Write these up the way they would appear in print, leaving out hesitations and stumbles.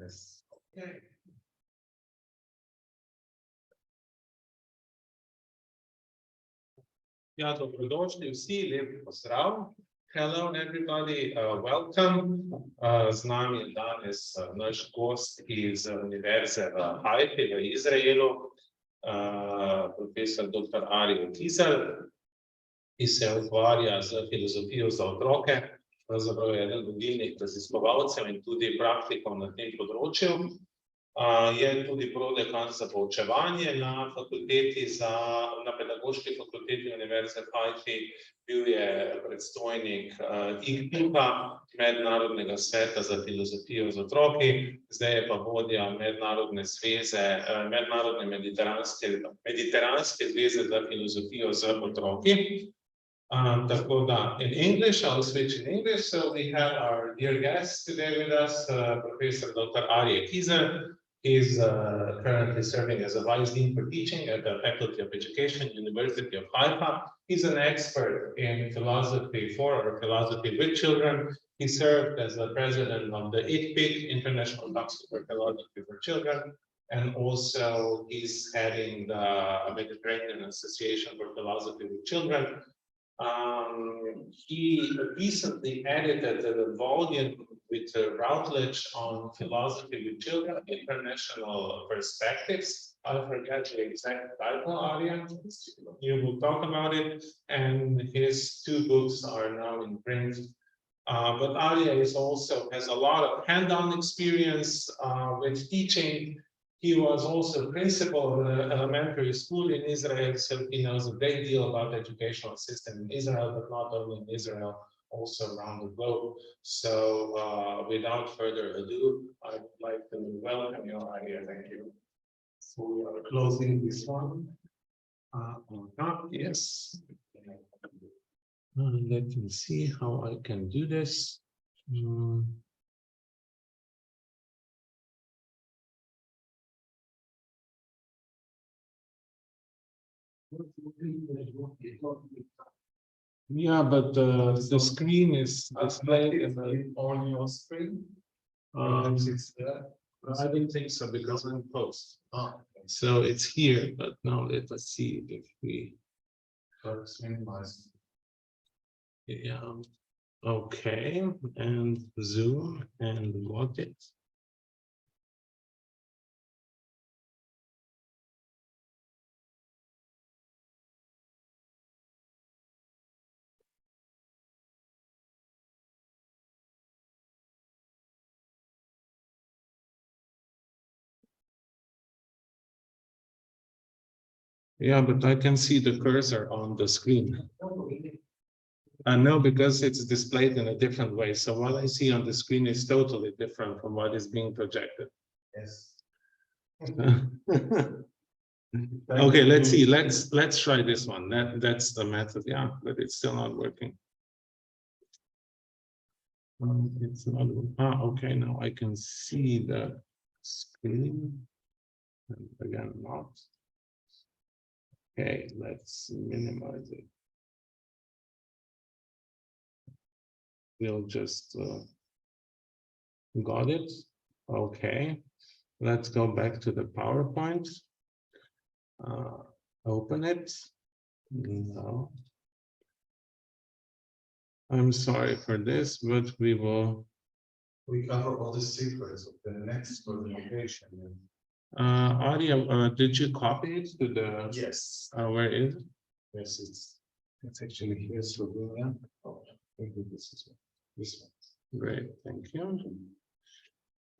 Yes. Okay. Ja, dobrodošli vsi, lep pozdrav. Hello everybody, welcome. Z nami je danes naš gost iz Univerze v Haifi v Izraelu, profesor dr. Arie Kizel, ki se ukvarja z filozofijo za otroke, pravzaprav je eden vodilnih raziskovalcev in tudi praktikov na tem področju. Je tudi prodekan za poučevanje na pedagoški fakulteti Univerze v Haifi, bil je predstojnik ICPIP-a, Mednarodnega sveta za filozofijo z otroki, zdaj je pa vodja Mednarodne zveze, Mediteranske zveze za filozofijo z otroki. Tako da, in English, I'll switch in English. So we have our dear guest today with us, Professor Dr. Arie Kizel. He's currently serving as a Vice Dean for Teaching at the Faculty of Education, University of Haifa. He's an expert in philosophy for or philosophy with children. He served as the president of the ICPIC, International Council for Philosophy for Children, and also he's heading the Mediterranean Association for Philosophy with Children. He recently edited the volume with Routledge on philosophy with children, international perspectives. I forget the exact title, Arie. You will talk about it. And his two books are now in print. But Arie has a lot of hands-on experience with teaching. He was also principal of an elementary school in Israel, so he knows a great deal about the educational system in Israel, but not only in Israel, also around the globe. So without further ado, I'd like to welcome you, Arie. Thank you. So we are closing this one. Yes. Let me see how I can do this. Yeah, but the screen is displayed on your screen. I don't think so because I'm post. So it's here, but now let us see if we minimize. Yeah. Okay, and zoom and lock it. Yeah, but I can see the cursor on the screen. No, because it's displayed in a different way. So what I see on the screen is totally different from what is being projected. Yes. Okay, let's see. Let's try this one. That's the method, yeah, but it's still not working. It's not. Okay, now I can see the screen. And again, not. Okay, let's minimize it. We'll just got it. Okay, let's go back to the PowerPoint. Open it. No. I'm sorry for this, but we cover all the secrets of the next presentation. Arie, did you copy it to the? Yes. Where is it? Yes, it's actually here. So oh, this is this one. Great, thank you.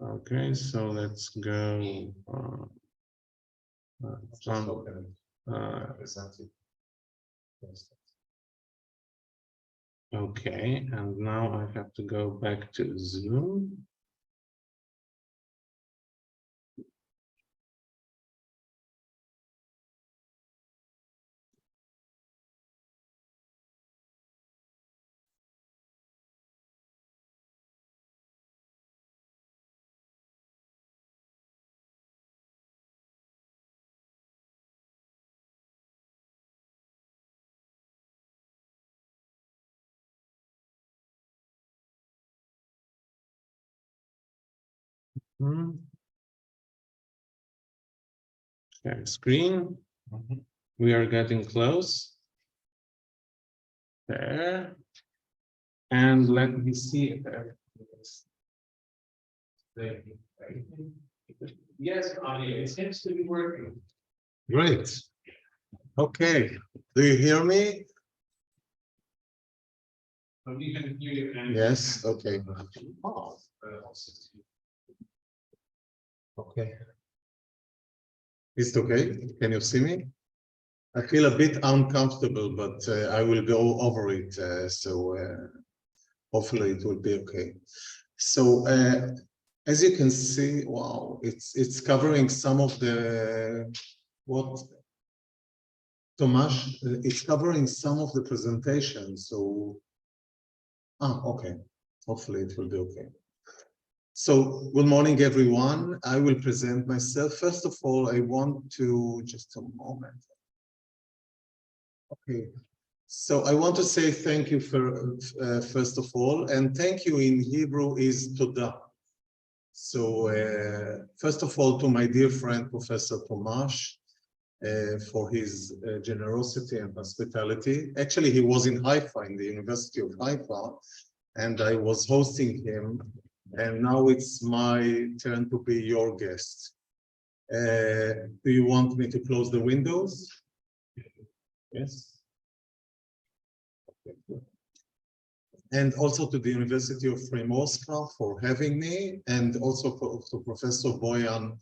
Okay, so let's go. Okay, and now I have to go back to Zoom. Share screen. We are getting close. There. And let me see if everything is there. Yes, Anya, it seems to be working. Great. Okay. Do you hear me? We can hear you. Yes. Okay. Okay. Is it okay? Can you see me? I feel a bit uncomfortable, but I will go over it. Hopefully it will be okay. So as you can see, wow, it's covering some of the what Tomasz, it's covering some of the presentation. So okay. Hopefully it will be okay. So good morning, everyone. I will present myself. First of all, I want to just a moment. Okay. So I want to say thank you for first of all, and thank you in Hebrew is toda. So first of all, to my dear friend Professor Tomasz for his generosity and hospitality. Actually, he was in Haifa, in the University of Haifa, and I was hosting him. And now it's my turn to be your guest. Do you want me to close the windows? Yes. And also to the University of Primorska for having me, and also to Professor Boyan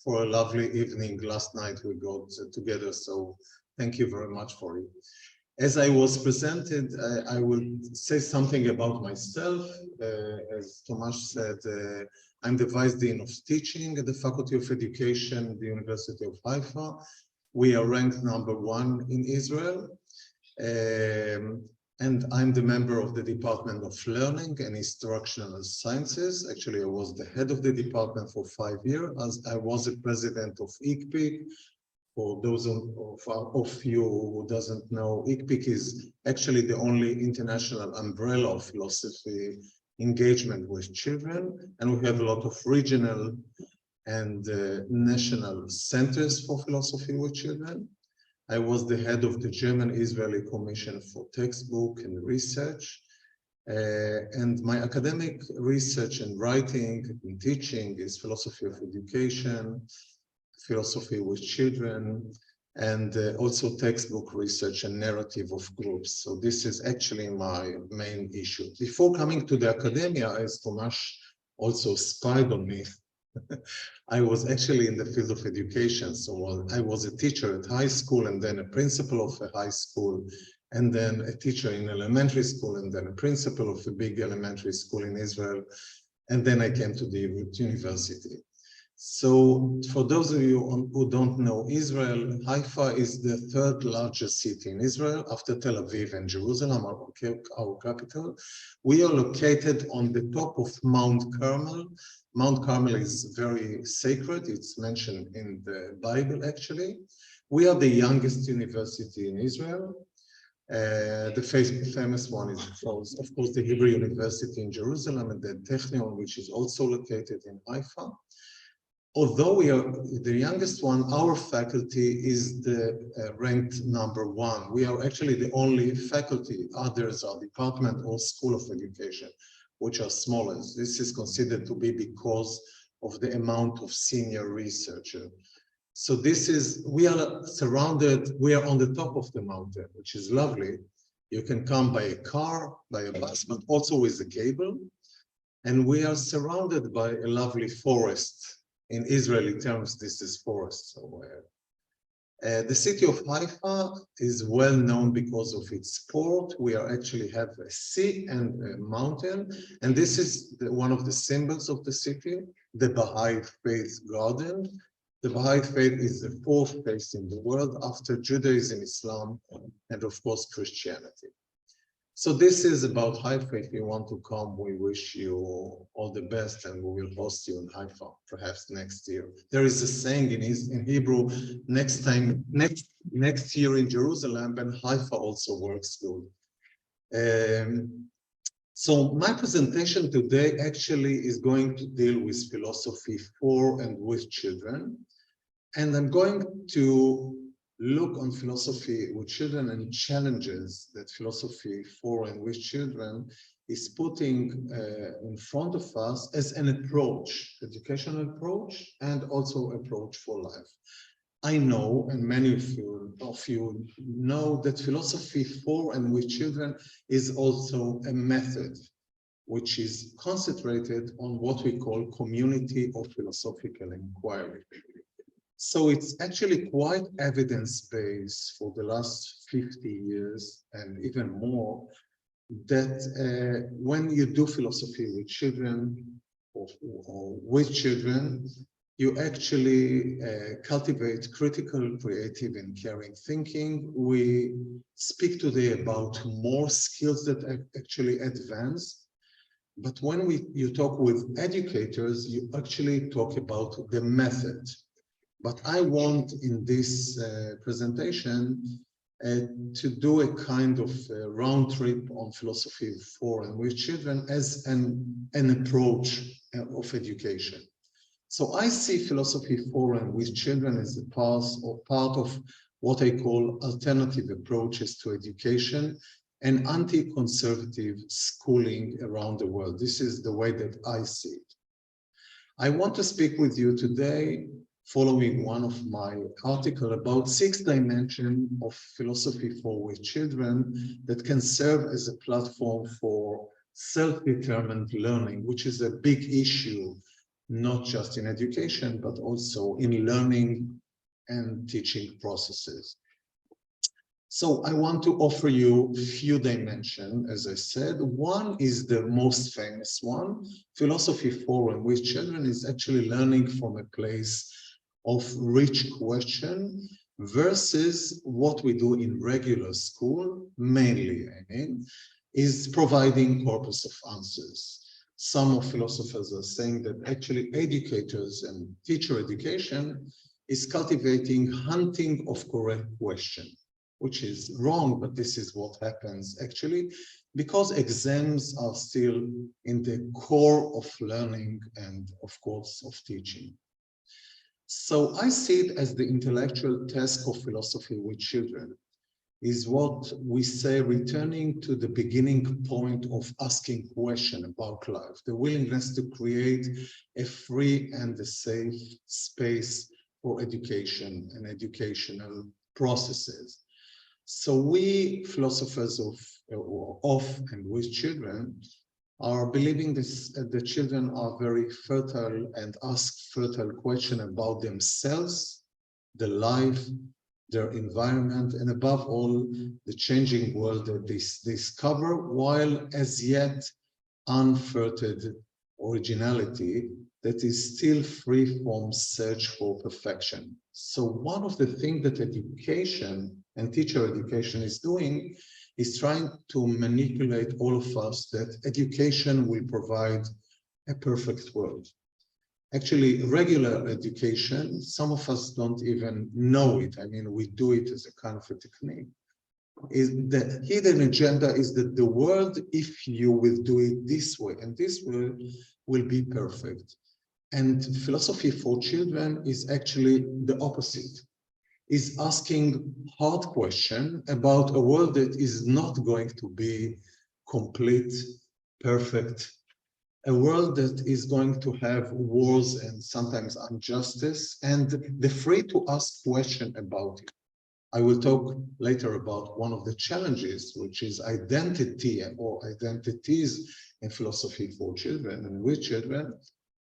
for a lovely evening last night we got together. So thank you very much for it. As I was presented, I will say something about myself. As Tomasz said, I'm the Vice Dean of Teaching at the Faculty of Education at the University of Haifa. We are ranked #1 in Israel. And I'm the member of the Department of Learning and Instructional Sciences. Actually, I was the head of the department for 5 years, as I was the president of ICPIC. For those of you who doesn't know, ICPIC is actually the only international umbrella of philosophy engagement with children. And we have a lot of regional and national centers for philosophy with children. I was the head of the German-Israeli Commission for Textbook and Research. And my academic research and writing and teaching is philosophy of education, philosophy with children, and also textbook research and narrative of groups. So this is actually my main issue. Before coming to the academia, as Tomasz also spied on me, I was actually in the field of education. So I was a teacher at high school, and then a principal of a high school, and then a teacher in elementary school, and then a principal of a big elementary school in Israel. And then I came to the university. So for those of you who don't know Israel, Haifa is the 3rd largest city in Israel after Tel Aviv and Jerusalem, our capital. We are located on the top of Mount Carmel. Mount Carmel is very sacred. It's mentioned in the Bible, actually. We are the youngest university in Israel. The famous one is, of course, the Hebrew University in Jerusalem, and the Technion, which is also located in Haifa. Although we are the youngest one, our faculty is the ranked #1. We are actually the only faculty. Others are department or school of education, which are smaller. This is considered to be because of the amount of senior researcher. So we are surrounded, we are on the top of the mountain, which is lovely. You can come by a car, by a bus, but also with a cable. And we are surrounded by a lovely forest. In Israeli terms, this is forest. So the city of Haifa is well known because of its port. We actually have a sea and a mountain. And this is one of the symbols of the city, the Baha'i Faith Garden. The Baha'i Faith is the 4th faith in the world after Judaism, Islam, and of course, Christianity. So this is about Haifa. If you want to come, we wish you all the best, and we will host you in Haifa, perhaps next year. There is a saying in Hebrew, next year in Jerusalem, and Haifa also works good. So my presentation today actually is going to deal with philosophy for and with children. And I'm going to look on philosophy with children and challenges that philosophy for and with children is putting in front of us as an approach, educational approach, and also approach for life. I know, and many of you know, that philosophy for and with children is also a method which is concentrated on what we call community of philosophical inquiry. So it's actually quite evidence-based for the last 50 years and even more that when you do philosophy with children or with children, you actually cultivate critical, creative, and caring thinking. We speak today about more skills that actually advance. But when you talk with educators, you actually talk about the method. But I want in this presentation to do a kind of round trip on philosophy for and with children as an approach of education. So I see philosophy for and with children as a part of what I call alternative approaches to education and anti-conservative schooling around the world. This is the way that I see it. I want to speak with you today following one of my articles about 6 dimensions of philosophy for with children that can serve as a platform for self-determined learning, which is a big issue, not just in education, but also in learning and teaching processes. So I want to offer you a few dimensions, as I said. One is the most famous one. Philosophy for and with children is actually learning from a place of rich question versus what we do in regular school, mainly, I mean, is providing corpus of answers. Some of philosophers are saying that actually educators and teacher education is cultivating hunting of correct question, which is wrong, but this is what happens actually, because exams are still in the core of learning and of course of teaching. So I see it as the intellectual task of philosophy with children is what we say returning to the beginning point of asking question about life, the willingness to create a free and a safe space for education and educational processes. So we philosophers of and with children are believing this, the children are very fertile and ask fertile questions about themselves, the life, their environment, and above all, the changing world that they discover, while as yet unfettered originality that is still free from search for perfection. So one of the things that education and teacher education is doing is trying to manipulate all of us that education will provide a perfect world. Actually, regular education, some of us don't even know it. I mean, we do it as a kind of a technique. Is the hidden agenda is that the world, if you will do it this way and this way, will be perfect. And philosophy for children is actually the opposite. Is asking hard question about a world that is not going to be complete, perfect, a world that is going to have wars and sometimes injustice, and the free to ask question about it. I will talk later about one of the challenges, which is identity or identities in philosophy for children and with children.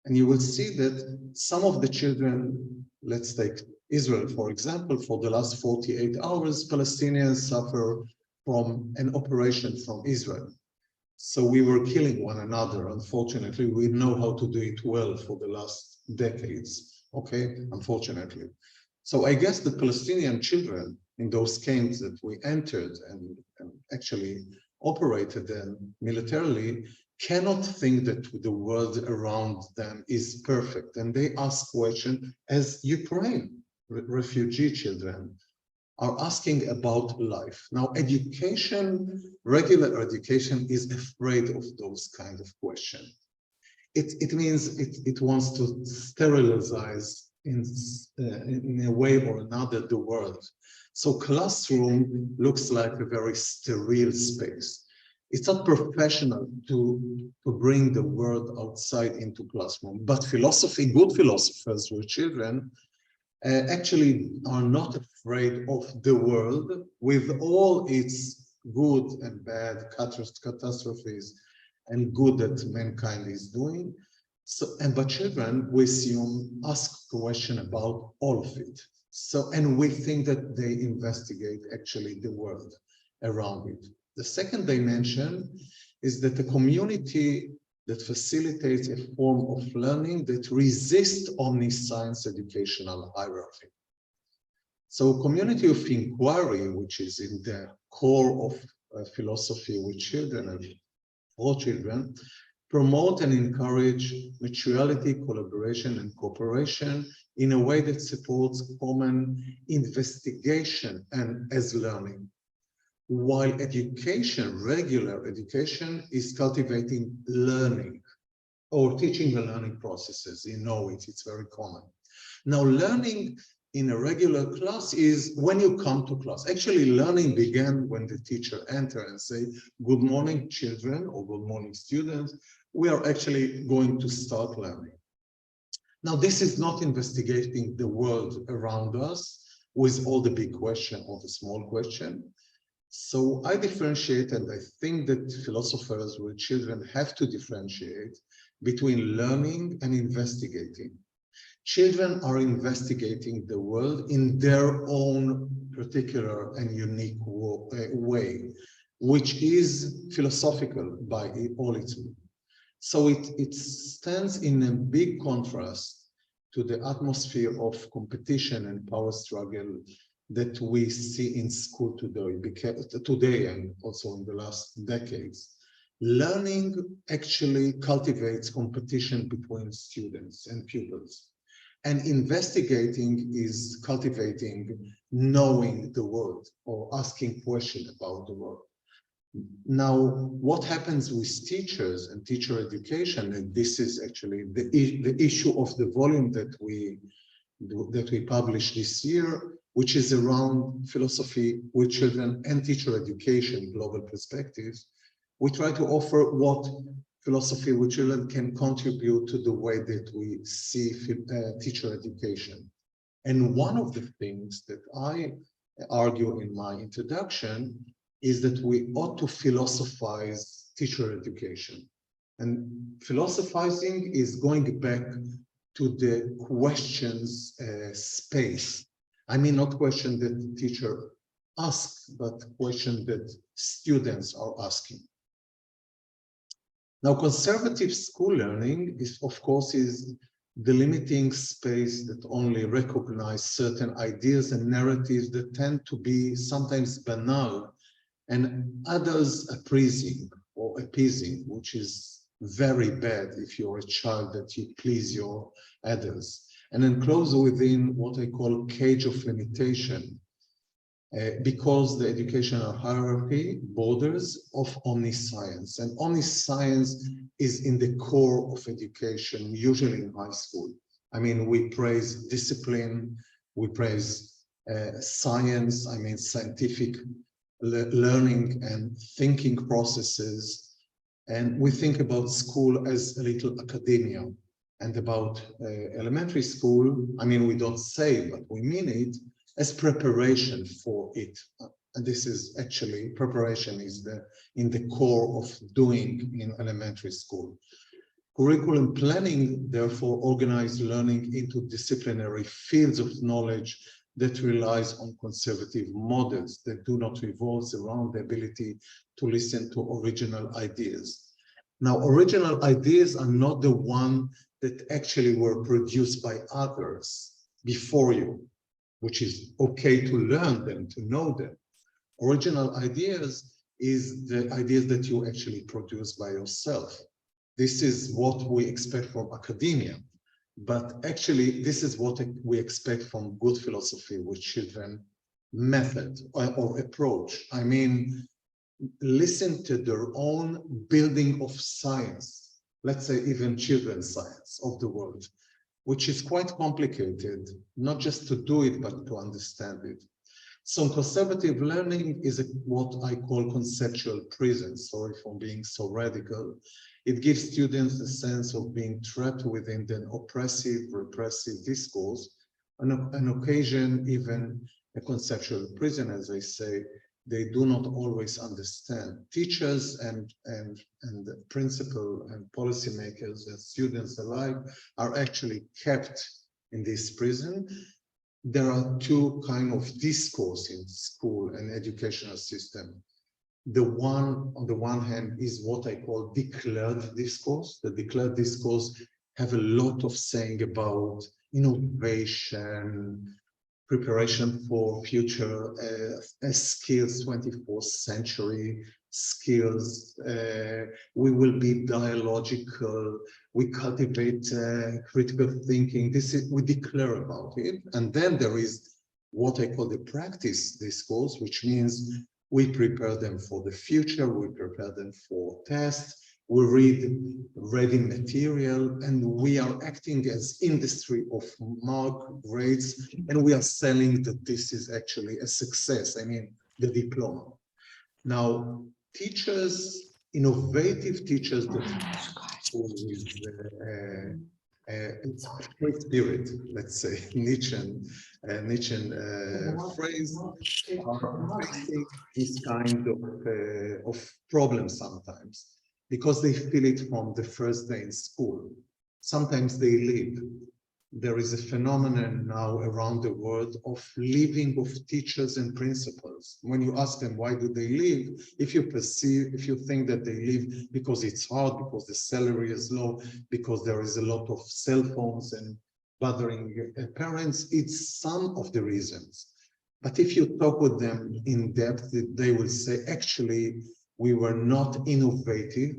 And you will see that some of the children, let's take Israel, for example, for the last 48 hours, Palestinians suffer from an operation from Israel. So we were killing one another. Unfortunately, we know how to do it well for the last decades, okay, unfortunately. So I guess the Palestinian children in those camps that we entered and actually operated them militarily cannot think that the world around them is perfect. And they ask questions as Ukraine refugee children. are asking about life. Now, education, regular education, is afraid of those kind of questions. It means it wants to sterilize in a way or another the world. So classroom looks like a very sterile space. It's not professional to bring the world outside into classroom, but philosophy, good philosophers with children, actually are not afraid of the world with all its good and bad catastrophes and good that mankind is doing. So, but children, we assume, ask question about all of it. So, and we think that they investigate actually the world around it. The second dimension is that the community that facilitates a form of learning that resists omniscience educational hierarchy. So community of inquiry, which is in the core of philosophy with children and for children, promote and encourage mutuality, collaboration, and cooperation in a way that supports common investigation and as learning. While education, regular education, is cultivating learning or teaching the learning processes. You know it, it's very common. Now, learning in a regular class is when you come to class. Actually, learning began when the teacher enters and say, good morning, children, or good morning, students. We are actually going to start learning. Now, this is not investigating the world around us with all the big question or the small question. So I differentiate, and I think that philosophers with children have to differentiate between learning and investigating. Children are investigating the world in their own particular and unique way, which is philosophical by all its meaning. So it stands in a big contrast to the atmosphere of competition and power struggle that we see in school today and also in the last decades. Learning actually cultivates competition between students and pupils. And investigating is cultivating knowing the world or asking questions about the world. Now, what happens with teachers and teacher education, and this is actually the issue of the volume that we published this year, which is around philosophy with children and teacher education, global perspectives. We try to offer what philosophy with children can contribute to the way that we see teacher education. And one of the things that I argue in my introduction is that we ought to philosophize teacher education. And philosophizing is going back to the questions space. I mean, not question that the teacher asks, but question that students are asking. Now, conservative school learning is, of course, is the limiting space that only recognize certain ideas and narratives that tend to be sometimes banal and others appeasing, which is very bad if you're a child that you please your others. And enclose within what I call cage of limitation, because the educational hierarchy borders of omniscience. And omniscience is in the core of education, usually in high school. I mean, we praise discipline, we praise science, I mean, scientific learning and thinking processes. And we think about school as a little academia. And about elementary school, I mean, we don't say, but we mean it, as preparation for it. And this is actually, preparation is in the core of doing in elementary school. Curriculum planning, therefore, organizes learning into disciplinary fields of knowledge that relies on conservative models that do not revolve around the ability to listen to original ideas. Now, original ideas are not the one that actually were produced by others before you, which is okay to learn them, to know them. Original ideas is the ideas that you actually produce by yourself. This is what we expect from academia, but actually this is what we expect from good philosophy with children method or approach. I mean, listen to their own building of science, let's say even children's science of the world, which is quite complicated, not just to do it, but to understand it. So conservative learning is what I call conceptual prison. Sorry for being so radical. It gives students a sense of being trapped within an oppressive, repressive discourse, an occasion even a conceptual prison, as I say. They do not always understand. Teachers and principal and policymakers and students alike are actually kept in this prison. There are two kinds of discourse in school and educational system. The one, on the one hand, is what I call declared discourse. The declared discourse have a lot of saying about innovation, preparation for future skills, 24th century skills. We will be dialogical. We cultivate critical thinking. We declare about it. And then there is what I call the practice discourse, which means we prepare them for the future. We prepare them for tests. We read ready material, and we are acting as industry of mark grades, and we are selling that this is actually a success. I mean, the diploma. Now, teachers, innovative teachers that with free spirit, let's say, Nietzschean phrase, are facing this kind of problem sometimes, because they feel it from the first day in school. Sometimes they leave. There is a phenomenon now around the world of leaving of teachers and principals. When you ask them why do they leave, if you think that they leave because it's hard, because the salary is low, because there is a lot of cell phones and bothering parents, it's some of the reasons. But if you talk with them in depth, they will say, actually, we were not innovative.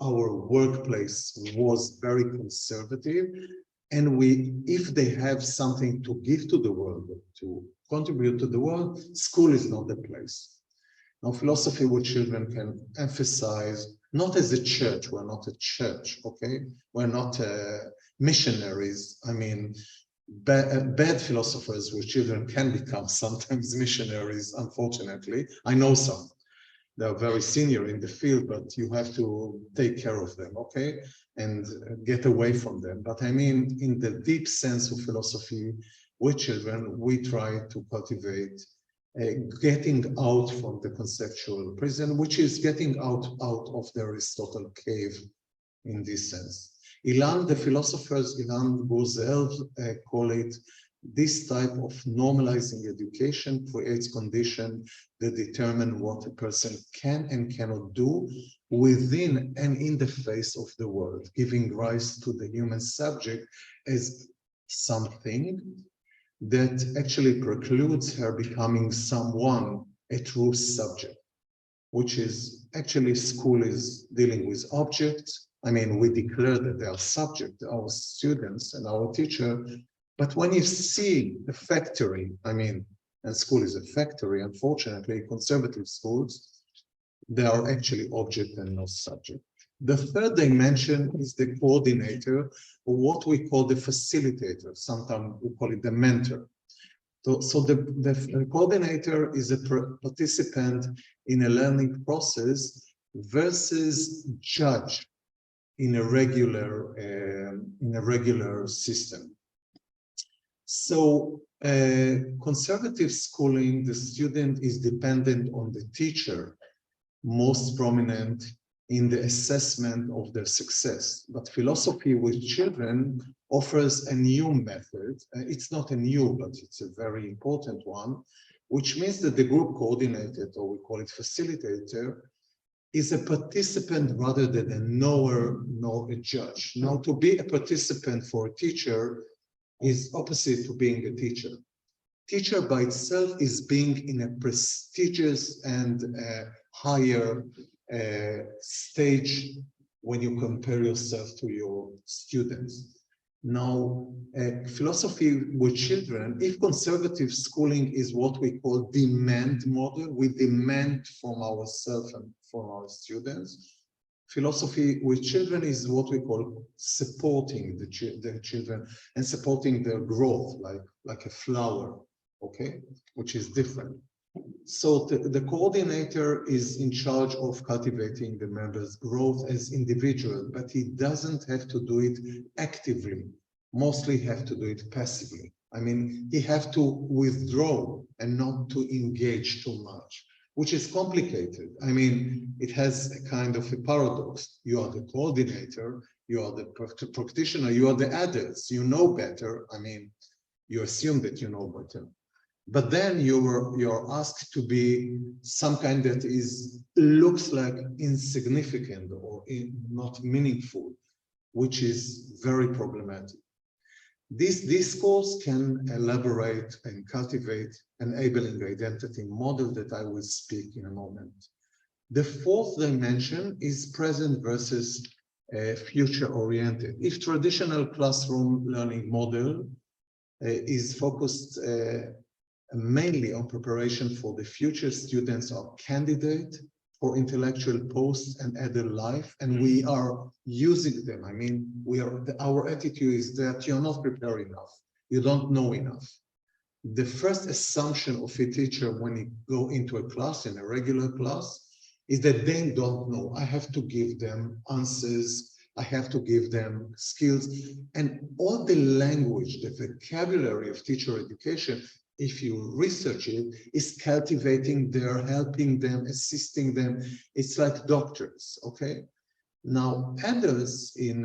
Our workplace was very conservative. And if they have something to give to the world, to contribute to the world, school is not the place. Now, philosophy with children can emphasize, not as a church, we're not a church, okay? We're not missionaries. I mean, bad philosophers with children can become sometimes missionaries, unfortunately. I know some. They're very senior in the field, but you have to take care of them, okay? And get away from them. But I mean, in the deep sense of philosophy with children, we try to cultivate getting out from the conceptual prison, which is getting out of the Aristotle cave in this sense. The philosophers, Ilan Guzel, call it, this type of normalizing education creates conditions that determine what a person can and cannot do within and in the face of the world, giving rise to the human subject as something that actually precludes her becoming someone, a true subject, which is actually school is dealing with objects. I mean, we declare that they are subject, our students and our teacher. But when you see the factory, I mean, and school is a factory, unfortunately, conservative schools, they are actually object and not subject. The third dimension is the coordinator, or what we call the facilitator. Sometimes we call it the mentor. So the coordinator is a participant in a learning process versus judge in a regular system. So conservative schooling, the student is dependent on the teacher, most prominent in the assessment of their success. But philosophy with children offers a new method. It's not a new, but it's a very important one, which means that the group coordinator, or we call it facilitator, is a participant rather than a knower nor a judge. Now, to be a participant for a teacher is opposite to being a teacher. Teacher by itself is being in a prestigious and higher stage when you compare yourself to your students. Now, philosophy with children, if conservative schooling is what we call demand model, we demand from ourselves and from our students, philosophy with children is what we call supporting the children and supporting their growth, like a flower, okay, which is different. So the coordinator is in charge of cultivating the members' growth as individuals, but he doesn't have to do it actively. Mostly have to do it passively. I mean, he has to withdraw and not to engage too much, which is complicated. I mean, it has a kind of a paradox. You are the coordinator, you are the practitioner, you are the adults, you know better. I mean, you assume that you know better. But then you're asked to be some kind that looks like insignificant or not meaningful, which is very problematic. This discourse can elaborate and cultivate enabling identity model that I will speak in a moment. The fourth dimension is present versus future-oriented. If traditional classroom learning model is focused mainly on preparation for the future, students are candidate for intellectual posts and adult life, and we are using them. I mean, our attitude is that you're not prepared enough, you don't know enough. The first assumption of a teacher when you go into a class, in a regular class, is that they don't know. I have to give them answers, I have to give them skills, and all the language, the vocabulary of teacher education, if you research it, is cultivating them, helping them, assisting them. It's like doctors, okay? Now, adults in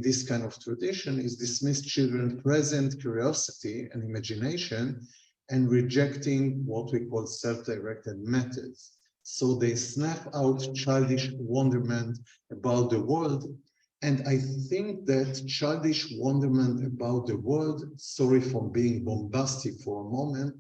this kind of tradition is dismiss children's present curiosity and imagination and rejecting what we call self-directed methods. So they snap out childish wonderment about the world. And I think that childish wonderment about the world, sorry for being bombastic for a moment,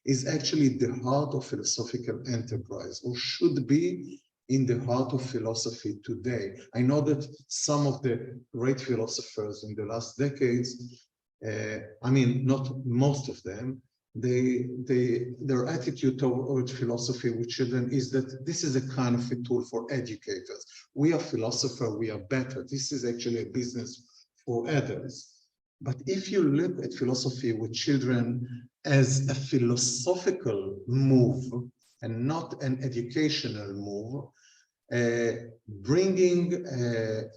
is actually the heart of philosophical enterprise, or should be in the heart of philosophy today. I know that some of the great philosophers in the last decades, I mean, not most of them, their attitude toward philosophy with children is that this is a kind of a tool for educators. We are philosophers, we are better. This is actually a business for adults. But if you look at philosophy with children as a philosophical move and not an educational move, bringing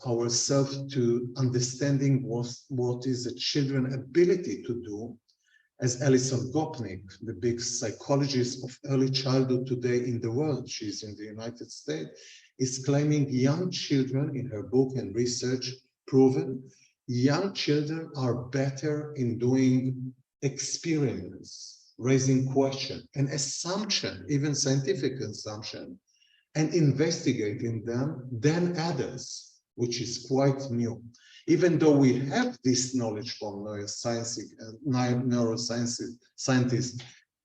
ourselves to understanding what is a children's ability to do, as Alison Gopnik, the big psychologist of early childhood today in the world, she's in the United States, is claiming young children, in her book and research proven, young children are better in doing experiments, raising questions, and assumption, even scientific assumption, and investigating them than adults, which is quite new. Even though we have this knowledge from neuroscientists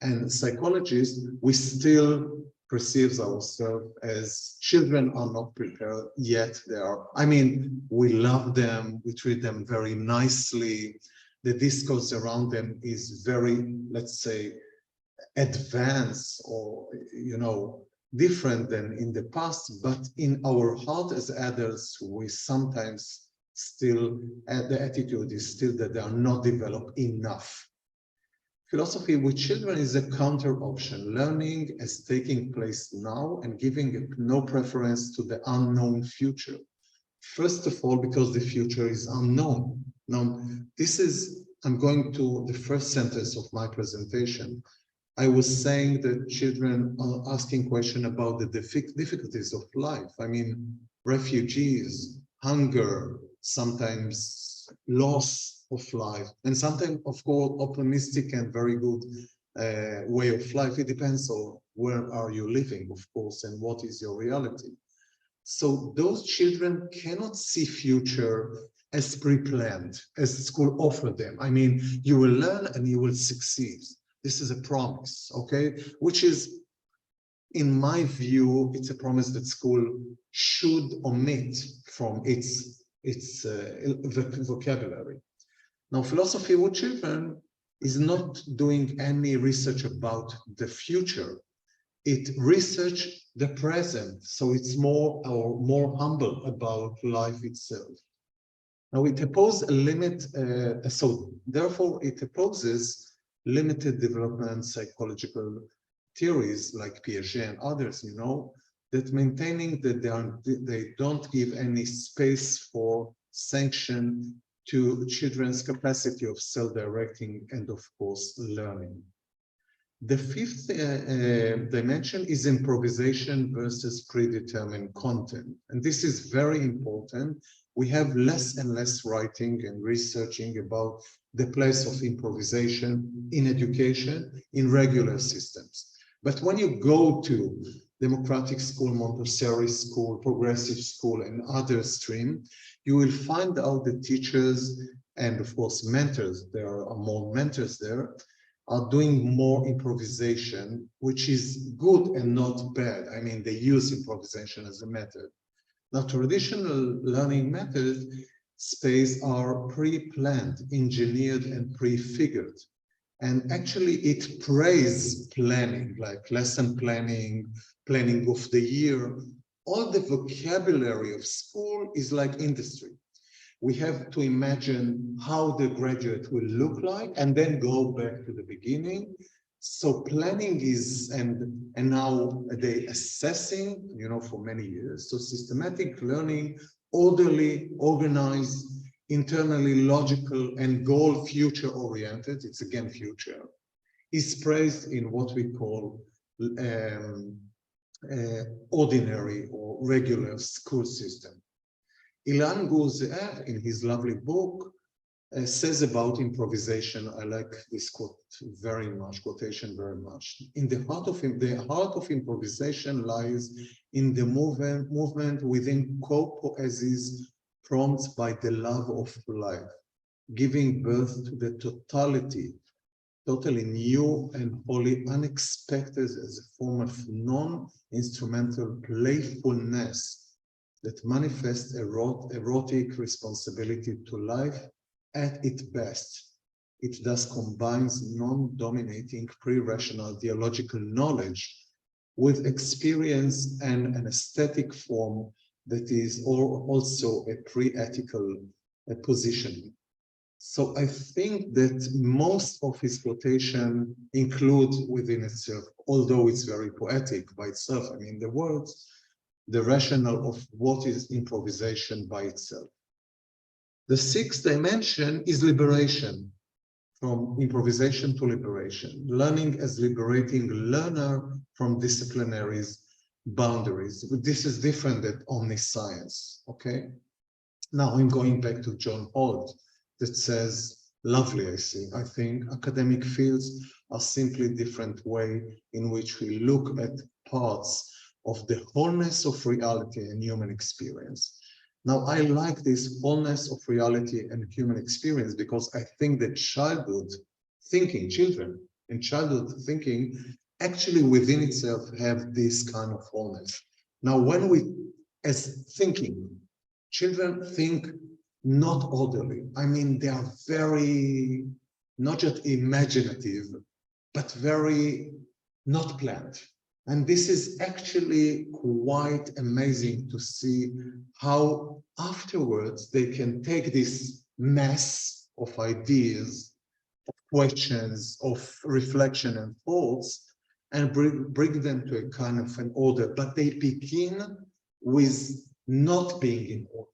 and psychologists, we still perceive ourselves as children are not prepared yet. I mean, we love them, we treat them very nicely. The discourse around them is very, let's say, advanced or, you know, different than in the past, but in our heart as adults, we sometimes still, the attitude is still that they are not developed enough. Philosophy with children is a counter option, learning as taking place now and giving no preference to the unknown future. First of all, because the future is unknown. Now, I'm going to the first sentence of my presentation. I was saying that children are asking questions about the difficulties of life. I mean, refugees, hunger, sometimes loss of life, and sometimes, of course, optimistic and very good way of life. It depends on where are you living, of course, and what is your reality. So those children cannot see future as pre-planned, as school offered them. I mean, you will learn and you will succeed. This is a promise, okay? Which is, in my view, it's a promise that school should omit from its vocabulary. Now, philosophy with children is not doing any research about the future. It researches the present, so it's more humble about life itself. Now, it opposes a limit, so therefore it opposes limited development psychological theories like Piaget and others, you know, that maintaining that they don't give any space for sanction to children's capacity of self-directing and, of course, learning. The fifth dimension is improvisation versus predetermined content. And this is very important. We have less and less writing and researching about the place of improvisation in education, in regular systems. But when you go to democratic school, Montessori school, progressive school, and other stream, you will find out the teachers and, of course, mentors, there are more mentors there, are doing more improvisation, which is good and not bad. I mean, they use improvisation as a method. Now, traditional learning methods space are pre-planned, engineered, and prefigured. And actually, it praises planning, like lesson planning, planning of the year. All the vocabulary of school is like industry. We have to imagine how the graduate will look like and then go back to the beginning. So planning is, and now they assessing, you know, for many years. So systematic learning, orderly, organized, internally logical, and goal future oriented, it's again future, is praised in what we call ordinary or regular school system. Ilan Gurzeev, in his lovely book, says about improvisation. I like this quote very much, quotation very much. In the heart of improvisation lies in the movement within co-poesis prompted by the love of life, giving birth to the totally new and wholly unexpected as a form of non-instrumental playfulness that manifests erotic responsibility to life at its best. It thus combines non-dominating pre-rational theological knowledge with experience and an aesthetic form that is also a pre-ethical positioning. So I think that most of his quotation include within itself, although it's very poetic by itself, I mean the words, the rationale of what is improvisation by itself. The sixth dimension is liberation, from improvisation to liberation, learning as liberating learner from disciplinary boundaries. This is different than omniscience, okay? Now I'm going back to John Holt that says, lovely, I think, academic fields are simply different way in which we look at parts of the wholeness of reality and human experience. Now, I like this wholeness of reality and human experience because I think that childhood thinking, children in childhood thinking, actually within itself have this kind of wholeness. Now, when we, as thinking, children think not orderly. I mean, they are very, not just imaginative, but very not planned. And this is actually quite amazing to see how afterwards they can take this mess of ideas, of questions, of reflection and thoughts, and bring them to a kind of an order. But they begin with not being in order.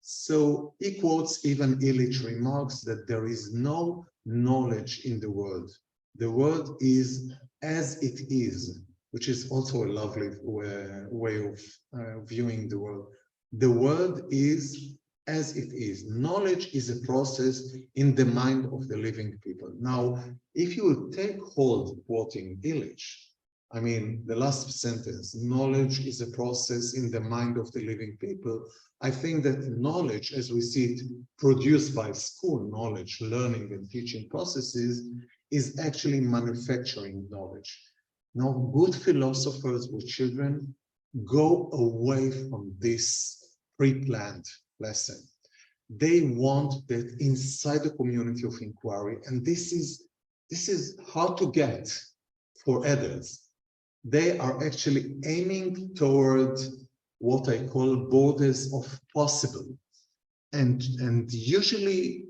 So he quotes even Illich remarks that there is no knowledge in the world. The world is as it is, which is also a lovely way of viewing the world. The world is as it is. Knowledge is a process in the mind of the living people. Now, if you take hold, quoting Illich, I mean, the last sentence, knowledge is a process in the mind of the living people. I think that knowledge, as we see it produced by school knowledge, learning and teaching processes, is actually manufacturing knowledge. Now, good philosophers with children go away from this pre-planned lesson. They want that inside the community of inquiry, and this is hard to get for adults. They are actually aiming toward what I call borders of possible. And usually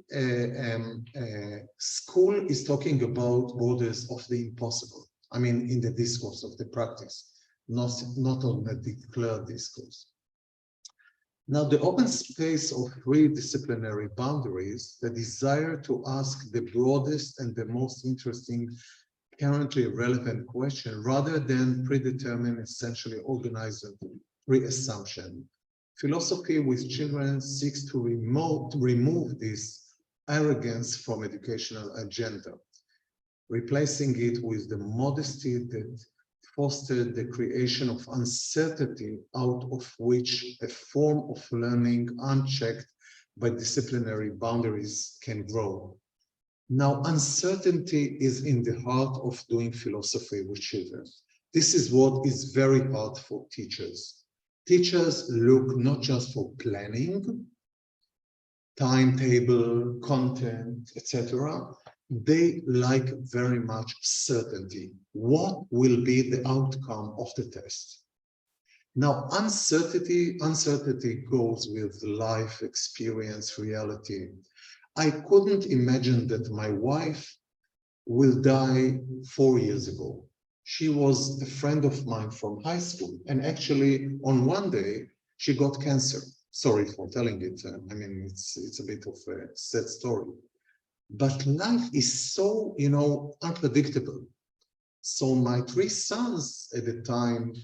school is talking about borders of the impossible. I mean, in the discourse of the practice, not on the declared discourse. Now, the open space of three disciplinary boundaries, the desire to ask the broadest and the most interesting, currently relevant question, rather than predetermined, essentially organized pre-assumption. Philosophy with children seeks to remove this arrogance from educational agenda, replacing it with the modesty that fostered the creation of uncertainty, out of which a form of learning unchecked by disciplinary boundaries can grow. Now, uncertainty is in the heart of doing philosophy with children. This is what is very hard for teachers. Teachers look not just for planning, timetable, content, etc. They like very much certainty. What will be the outcome of the test? Now, uncertainty goes with life experience, reality. I couldn't imagine that my wife will die 4 years ago. She was a friend of mine from high school, and actually on one day she got cancer. Sorry for telling it. I mean, it's a bit of a sad story. But life is so, unpredictable. So my three sons at the time,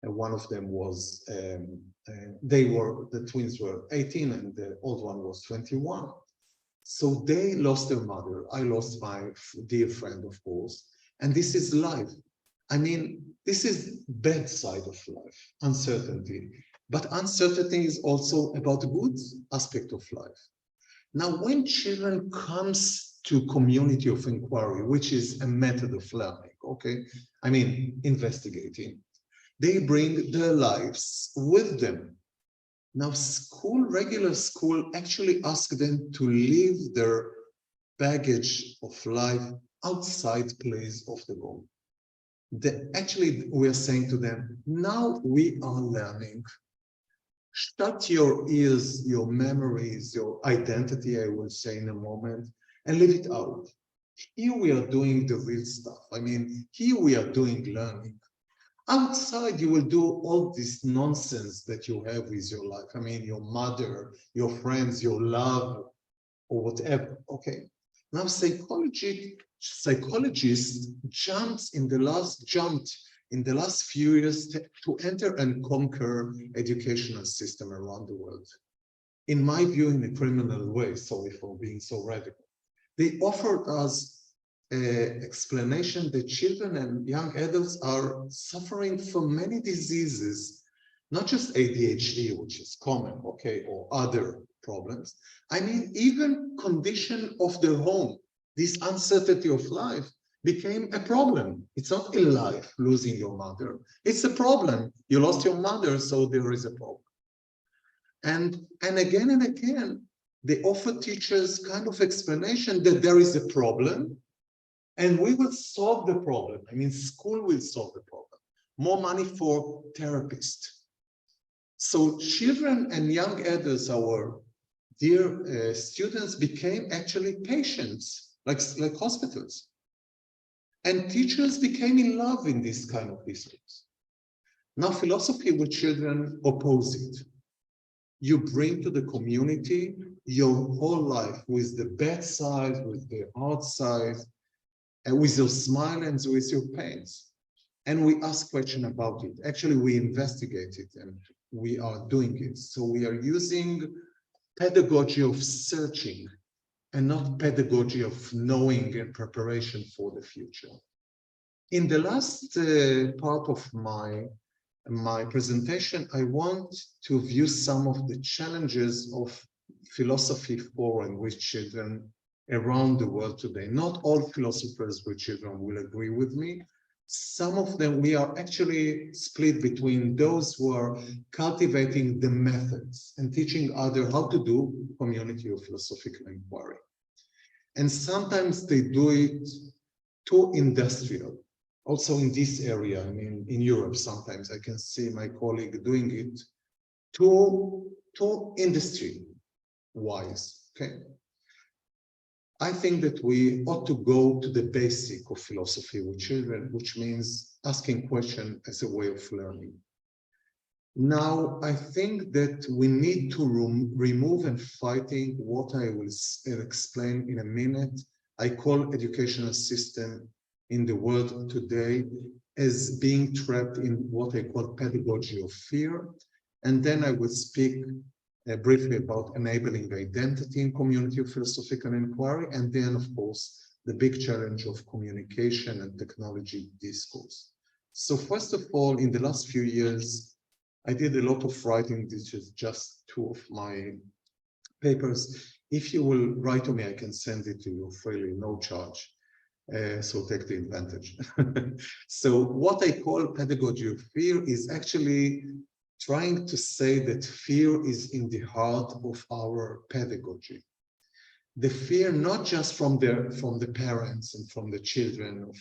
one of them was, the twins were 18 and the old one was 21. So they lost their mother. I lost my dear friend, of course. And this is life. I mean, this is bad side of life, uncertainty. But uncertainty is also about the good aspect of life. Now, when children comes to community of inquiry, which is a method of learning, okay? I mean, investigating, they bring their lives with them. Now, regular school actually asks them to leave their baggage of life outside place of the home. Actually, we are saying to them, now we are learning. Shut your ears, your memories, your identity, I will say in a moment, and leave it out. Here we are doing the real stuff. I mean, here we are doing learning. Outside, you will do all this nonsense that you have with your life. I mean, your mother, your friends, your love, or whatever, okay? Now, psychologists jumped in the last few years to enter and conquer educational system around the world. In my view, in a criminal way, sorry for being so radical. They offered us an explanation that children and young adults are suffering from many diseases, not just ADHD, which is common, okay, or other problems. I mean, even condition of their home, this uncertainty of life became a problem. It's not in life, losing your mother. It's a problem. You lost your mother, so there is a problem. And again, they offer teachers kind of explanation that there is a problem and we will solve the problem. I mean, school will solve the problem. More money for therapists. So children and young adults, our dear students, became actually patients, like hospitals. And teachers became in love in this kind of discourse. Now, philosophy with children oppose it. You bring to the community your whole life with the bad side, with the hard side, and with your smile and with your pains. And we ask questions about it. Actually, we investigate it and we are doing it. So we are using pedagogy of searching and not pedagogy of knowing and preparation for the future. In the last part of my presentation, I want to view some of the challenges of philosophy for and with children around the world today. Not all philosophers with children will agree with me. some of them, we are actually split between those who are cultivating the methods and teaching others how to do community of philosophical inquiry. And sometimes they do it too industrial. Also in this area, I mean, in Europe, sometimes I can see my colleague doing it too industry-wise, okay? I think that we ought to go to the basic of philosophy with children, which means asking questions as a way of learning. Now, I think that we need to remove and fighting what I will explain in a minute. I call educational system in the world today as being trapped in what I call pedagogy of fear. And then I will speak briefly about enabling identity in community of philosophical inquiry, and then, of course, the big challenge of communication and technology discourse. So first of all, in the last few years, I did a lot of writing. This is just 2 of my papers. If you will write to me, I can send it to you freely, no charge. So take the advantage. So what I call pedagogy of fear is actually trying to say that fear is in the heart of our pedagogy. The fear not just from the parents and from the children or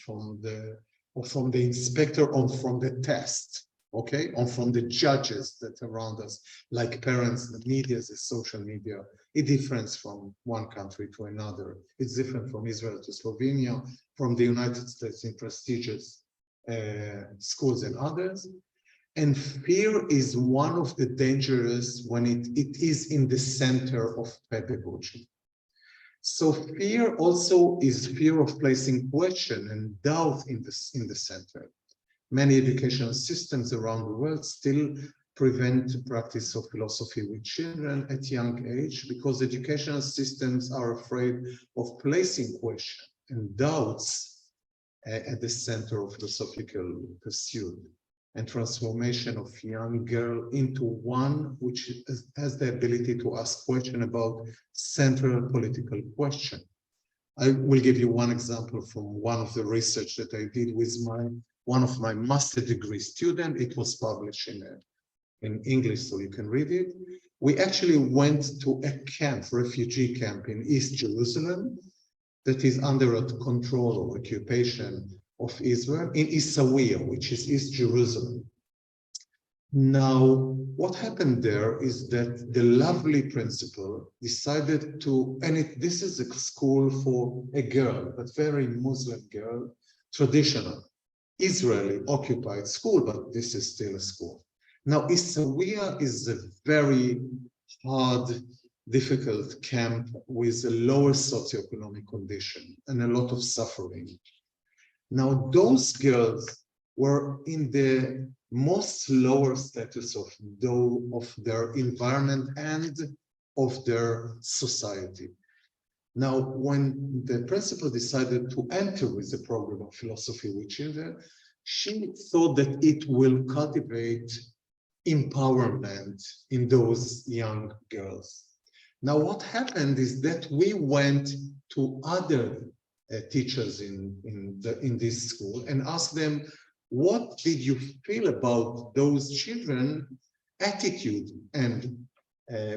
from the inspector or from the test, okay, or from the judges that are around us, like parents, the media, the social media. It differs from one country to another. It's different from Israel to Slovenia, from the United States in prestigious schools and others. And fear is one of the dangers when it is in the center of pedagogy. So fear also is fear of placing question and doubt in the center. Many educational systems around the world still prevent practice of philosophy with children at young age because educational systems are afraid of placing question and doubts at the center of philosophical pursuit and transformation of young girl into one which has the ability to ask question about central political question. I will give you one example from one of the research that I did with one of my master degree student. It was published in English, so you can read it. We actually went to a camp, refugee camp in East Jerusalem that is under control or occupation of Israel in Isawiya, which is East Jerusalem. Now, what happened there is that the lovely principal decided to, and this is a school for a girl, a very Muslim girl, traditional, Israeli occupied school, but this is still a school. Now, Isawiya is a very hard, difficult camp with a lower socioeconomic condition and a lot of suffering. Now, those girls were in the most lower status of their environment and of their society. Now, when the principal decided to enter with the program of philosophy with children, she thought that it will cultivate empowerment in those young girls. Now, what happened is that we went to other teachers in this school and asked them, what did you feel about those children attitude and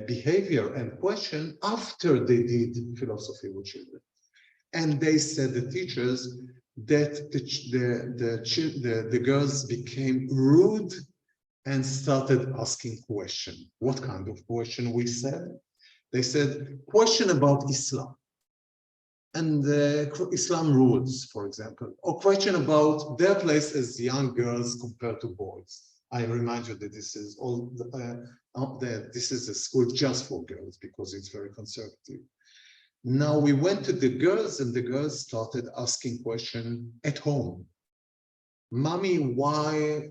behavior and question after they did philosophy with children? And they said, the teachers, that the girls became rude and started asking questions. What kind of question we said? They said, question about Islam and Islam rules, for example, or question about their place as young girls compared to boys. I remind you that this is this is a school just for girls because it's very conservative. Now we went to the girls and the girls started asking questions at home. Mommy, why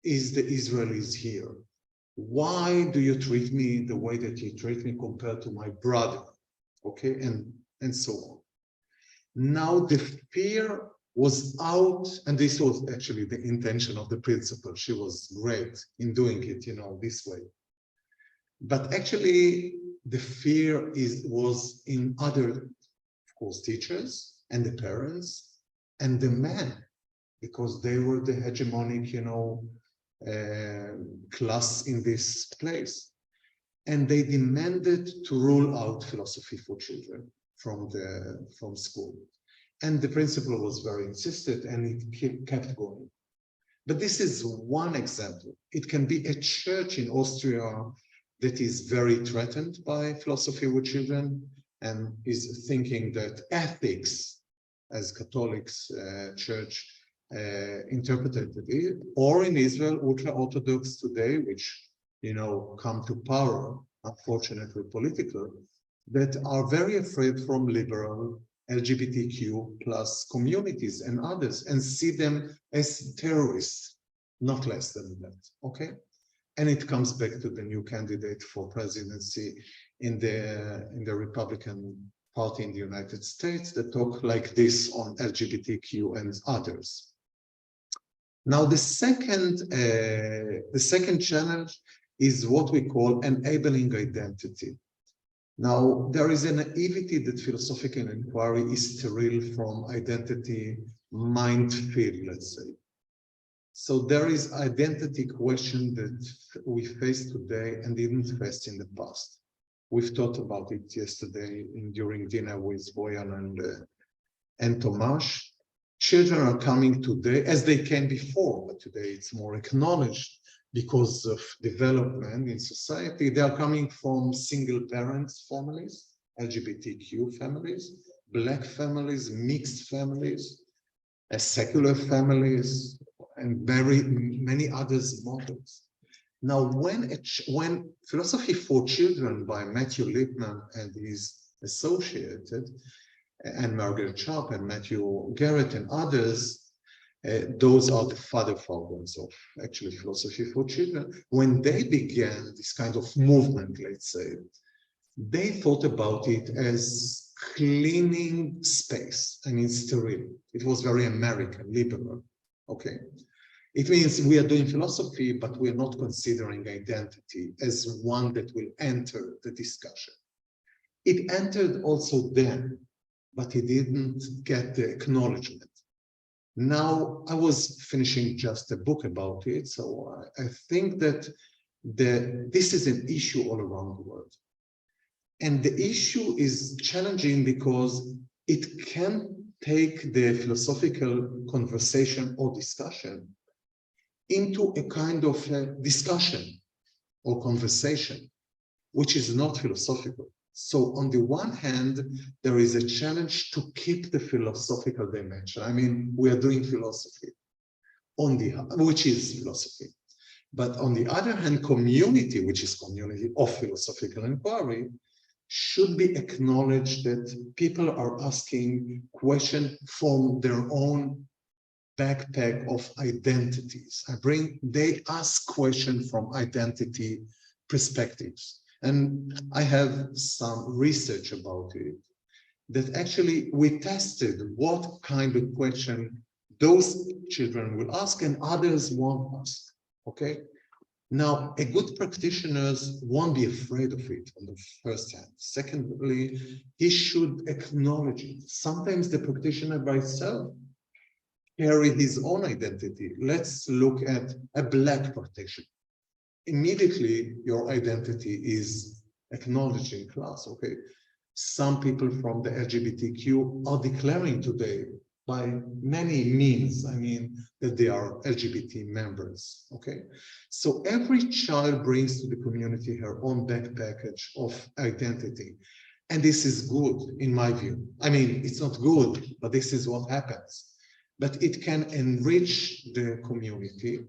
is the Israelis here? Why do you treat me the way that you treat me compared to my brother? Okay, and so on. Now the fear was out, and this was actually the intention of the principal. She was great in doing it, you know, this way. But actually, the fear was in other, of course, teachers and the parents and the men. because they were the hegemonic, class in this place. And they demanded to rule out philosophy for children from school. And the principal was very insistent, and it kept going. But this is one example. It can be a church in Austria that is very threatened by philosophy with children and is thinking that ethics, as Catholics church interpreted it, or in Israel, ultra-Orthodox today, which come to power, unfortunately political, that are very afraid from liberal LGBTQ plus communities and others, and see them as terrorists, not less than that, okay? And it comes back to the new candidate for presidency in the Republican Party in the United States that talk like this on LGBTQ and others. Now, the second challenge is what we call enabling identity. Now, there is a naivety that philosophical inquiry is sterile from identity minefield, let's say. So there is identity question that we face today and didn't face in the past. We've thought about it yesterday during dinner with Boyan and Tomasz. Children are coming today as they came before, but today it's more acknowledged because of development in society. They are coming from single parents families, LGBTQ families, Black families, mixed families, secular families, and very many others models. Now, when Philosophy for Children by Matthew Lipman and his associated, and Margaret Sharp and Matthew Garrett and others, those are the fathers of actually Philosophy for Children. When they began this kind of movement, let's say, they thought about it as cleaning space. I mean, sterile. It was very American, liberal. Okay. It means we are doing philosophy, but we are not considering identity as one that will enter the discussion. It entered also then, but it didn't get the acknowledgement. Now, I was finishing just a book about it, so I think that this is an issue all around the world. And the issue is challenging because it can take the philosophical conversation or discussion into a kind of discussion or conversation, which is not philosophical. So on the one hand, there is a challenge to keep the philosophical dimension. I mean, we are doing philosophy, which is philosophy. But on the other hand, community, which is community of philosophical inquiry, should be acknowledged that people are asking questions from their own backpack of identities. They ask questions from identity perspectives. And I have some research about it, that actually we tested what kind of question those children will ask and others won't ask, okay? Now, a good practitioner won't be afraid of it on the first hand. Secondly, he should acknowledge it. Sometimes the practitioner by itself carry his own identity. Let's look at a Black practitioner. Immediately, your identity is acknowledged in class, okay? Some people from the LGBTQ are declaring today by many means, I mean, that they are LGBT members, okay? So every child brings to the community her own backpackage of identity. And this is good, in my view. I mean, it's not good, but this is what happens. But it can enrich the community.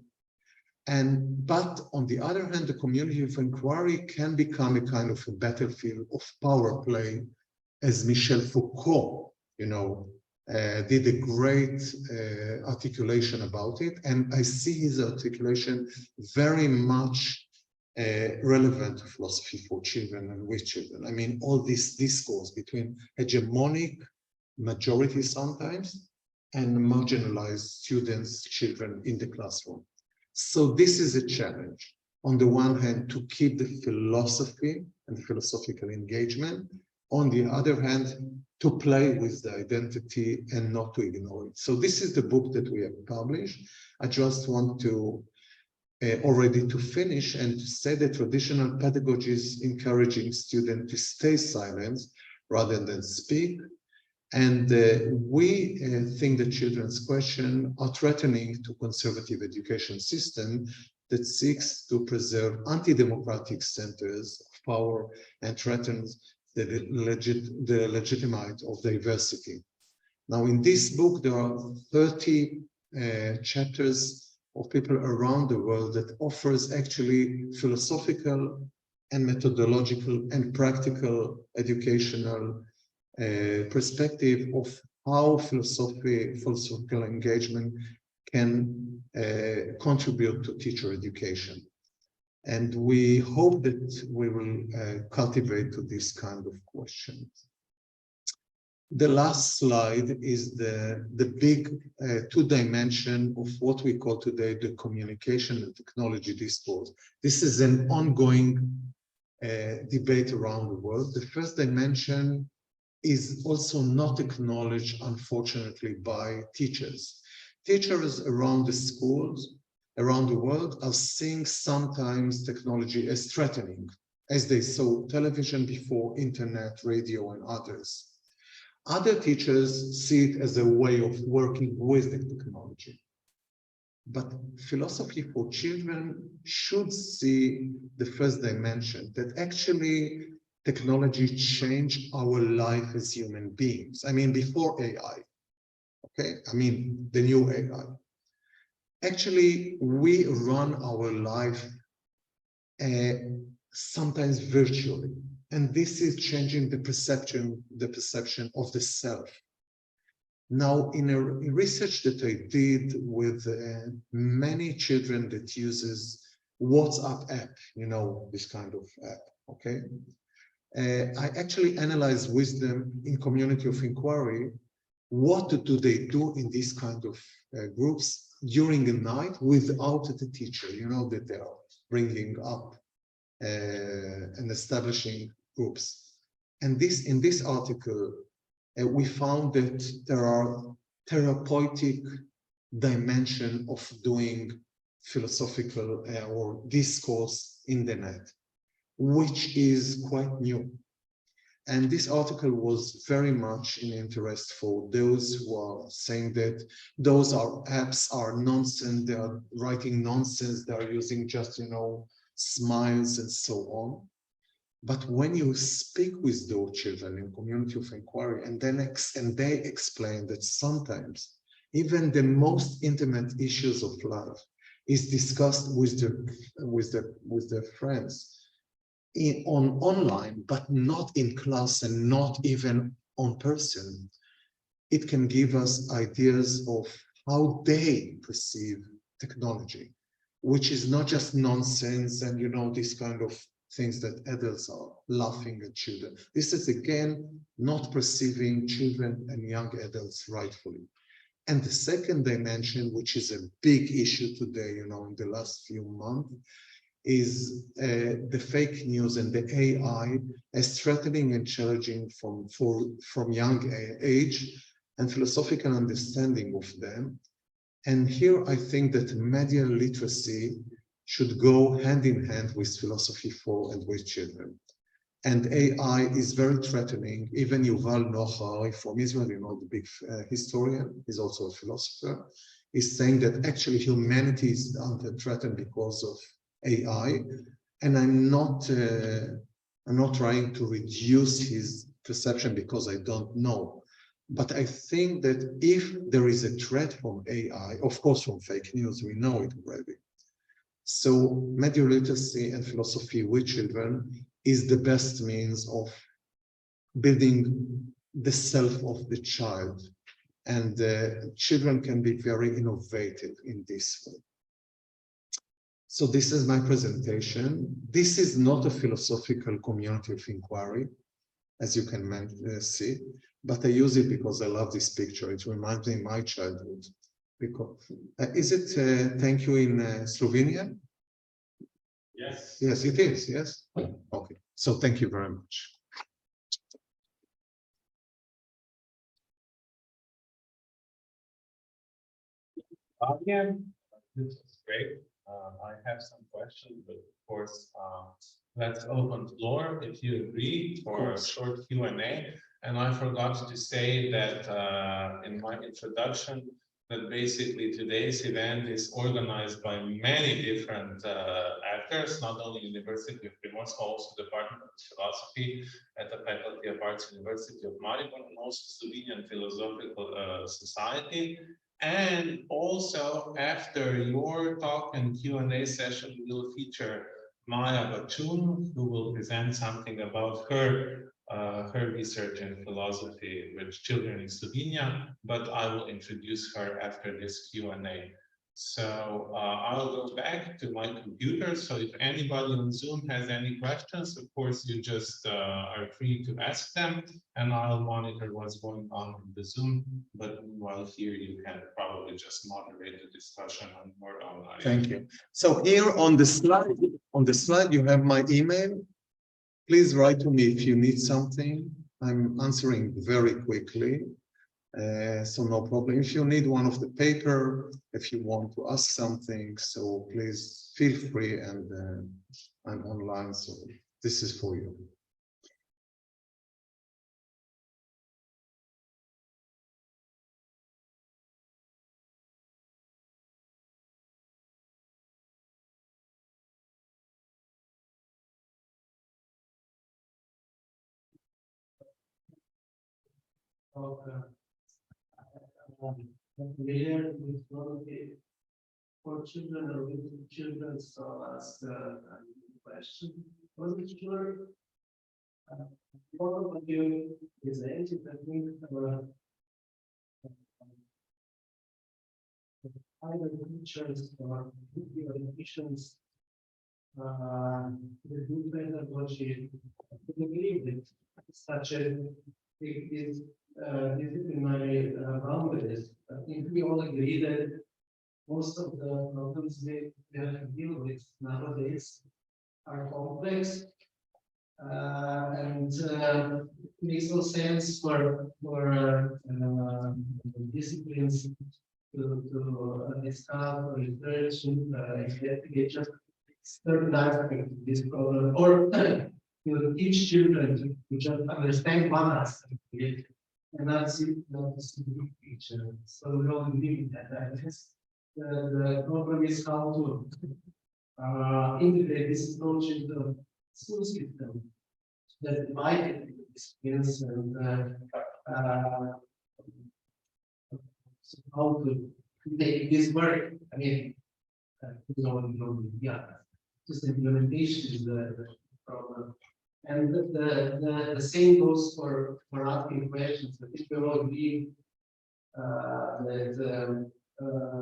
But on the other hand, the community of inquiry can become a kind of a battlefield of power play, as Michel Foucault, did a great articulation about it. And I see his articulation very much relevant to philosophy for children and with children. I mean, all this discourse between hegemonic majority sometimes and marginalized students, children in the classroom. So this is a challenge, on the one hand, to keep the philosophy and philosophical engagement. On the other hand, to play with the identity and not to ignore it. So this is the book that we have published. I just want to already to finish and to say that traditional pedagogy is encouraging students to stay silent rather than speak. And we think that children's questions are threatening to conservative education system that seeks to preserve anti-democratic centers of power and threatens the legitimacy of diversity. Now, in this book, there are 30 chapters of people around the world that offers actually philosophical and methodological and practical educational perspective of how philosophical engagement can contribute to teacher education. And we hope that we will cultivate to this kind of questions. The last slide is the big two-dimension of what we call today the communication and technology discourse. This is an ongoing debate around the world. The first dimension is also not acknowledged, unfortunately, by teachers. Teachers around the schools, around the world, are seeing sometimes technology as threatening, as they saw television before, internet, radio, and others. Other teachers see it as a way of working with the technology. But philosophy for children should see the first dimension, that actually technology changed our life as human beings. I mean, before AI, okay? I mean, the new AI. Actually, we run our life sometimes virtually. And this is changing the perception of the self. Now, in a research that I did with many children that uses WhatsApp app, you know, this kind of app, okay? I actually analyzed with them in community of inquiry, what do they do in these kind of groups during the night without the teacher, you know, that they are bringing up and establishing groups. And in this article, we found that there are therapeutic dimension of doing philosophical or discourse in the net, which is quite new. And this article was very much in interest for those who are saying that those apps are nonsense, they are writing nonsense, they are using just, you know, smiles and so on. But when you speak with those children in community of inquiry, and they explain that sometimes even the most intimate issues of life is discussed with their friends online, but not in class and not even on person. It can give us ideas of how they perceive technology, which is not just nonsense and, you know, this kind of things that adults are laughing at children. This is, again, not perceiving children and young adults rightfully. And the second dimension, which is a big issue today, you know, in the last few months, is the fake news and the AI as threatening and challenging from young age and philosophical understanding of them. And here I think that media literacy should go hand in hand with philosophy for and with children. And AI is very threatening. Even Yuval Noah Harari from Israel, you know, the big historian, is also a philosopher, is saying that actually humanity is under threat because of AI. And I'm not trying to reduce his perception because I don't know. But I think that if there is a threat from AI, of course from fake news, we know it already. So media literacy and philosophy with children is the best means of building the self of the child. And children can be very innovative in this way. So this is my presentation. This is not a philosophical community of inquiry, as you can see, but I use it because I love this picture. It reminds me of my childhood. Because, is it thank you in Slovenian? Yes. Yes, it is, yes? Okay, so thank you very much. This is great. I have some questions, but of course, let's open floor if you agree for a short Q&A. And I forgot to say that in my introduction, that basically today's event is organized by many different actors, not only University of Primorska, also Department of Philosophy at the Faculty of Arts, University of Maribor, and also Slovenian Philosophical Society. And also after your talk and Q&A session, we will feature Maja Vačun, who will present something about her research in philosophy with children in Slovenia, but I will introduce her after this Q&A. So I'll go back to my computer. So if anybody on Zoom has any questions, of course, you just are free to ask them, and I'll monitor what's going on in the Zoom. But while here, you can probably just moderate the discussion on your own. Thank you. So here on the slide, you have my email. Please write to me if you need something. I'm answering very quickly. So no problem. If you need one of the paper, if you want to ask something, so please feel free, and I'm online, so this is for you. Familiar with philosophy for children or with children, so ask a question. Wasn't sure what of you is age, I think either teachers or educations the good pedagogy agree with such a is disciplinary boundaries. I think we all agree that most of the problems we have to deal with nowadays are complex, and it makes no sense for disciplines to discuss or research and investigate just certain aspects of this problem, or to teach children to just understand one aspect of it and not see the big picture. So we don't believe in that. I guess the problem is how to integrate this approach into the school system that divided into disciplines, and so how to make this work. I mean, yeah, just implementation is the problem. And the same goes for asking questions. I think we all agree that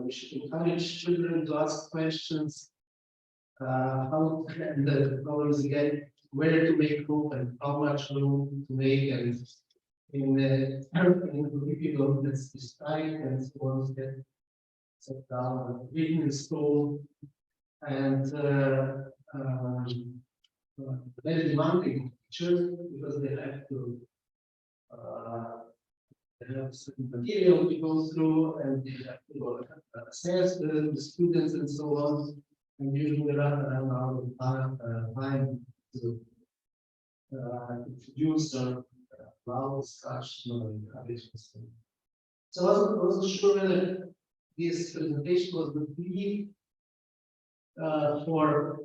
we should encourage children to ask questions. How, and the problem is again where to make room and how much room to make, and in the curriculum that's described and so on, get set down, written in school, and very demanding teachers because they have to have certain material to go through, and they have to assess the students and so on. And usually run out of time to introduce or allow discussion or encouragement. So I wasn't sure whether this presentation was the key for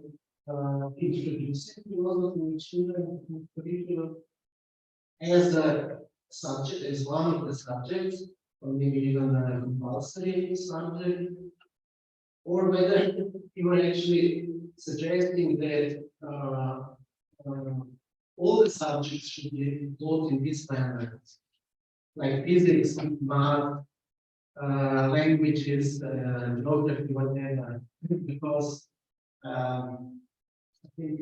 introducing philosophy to children in particular as a subject, as one of the subjects, or maybe even a compulsory subject, or whether you were actually suggesting that all the subjects should be taught in this manner, like physics, math, languages, geography, whatever, because I think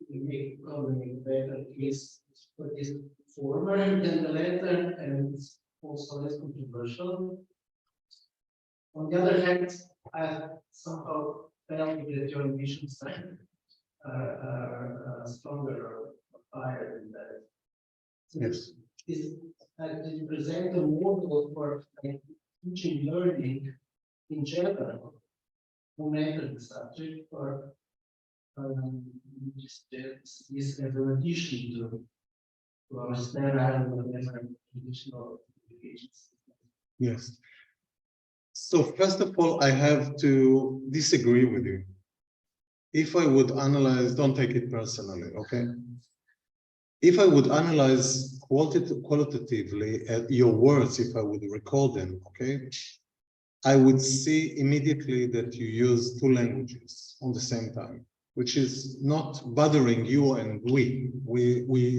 we make probably better case for this former than the latter, and it's also less controversial. On the other hand, I somehow felt that your ambitions are stronger or higher than that. So Yes. Did you present a model for like, teaching learning in general, who matter the subject, or just this as an addition to our sterile or whatever traditional education system? Yes. So first of all, I have to disagree with you. If I would analyze, don't take it personally, okay? If I would analyze qualitatively your words, if I would recall them, okay, I would see immediately that you use two languages on the same time, which is not bothering you and we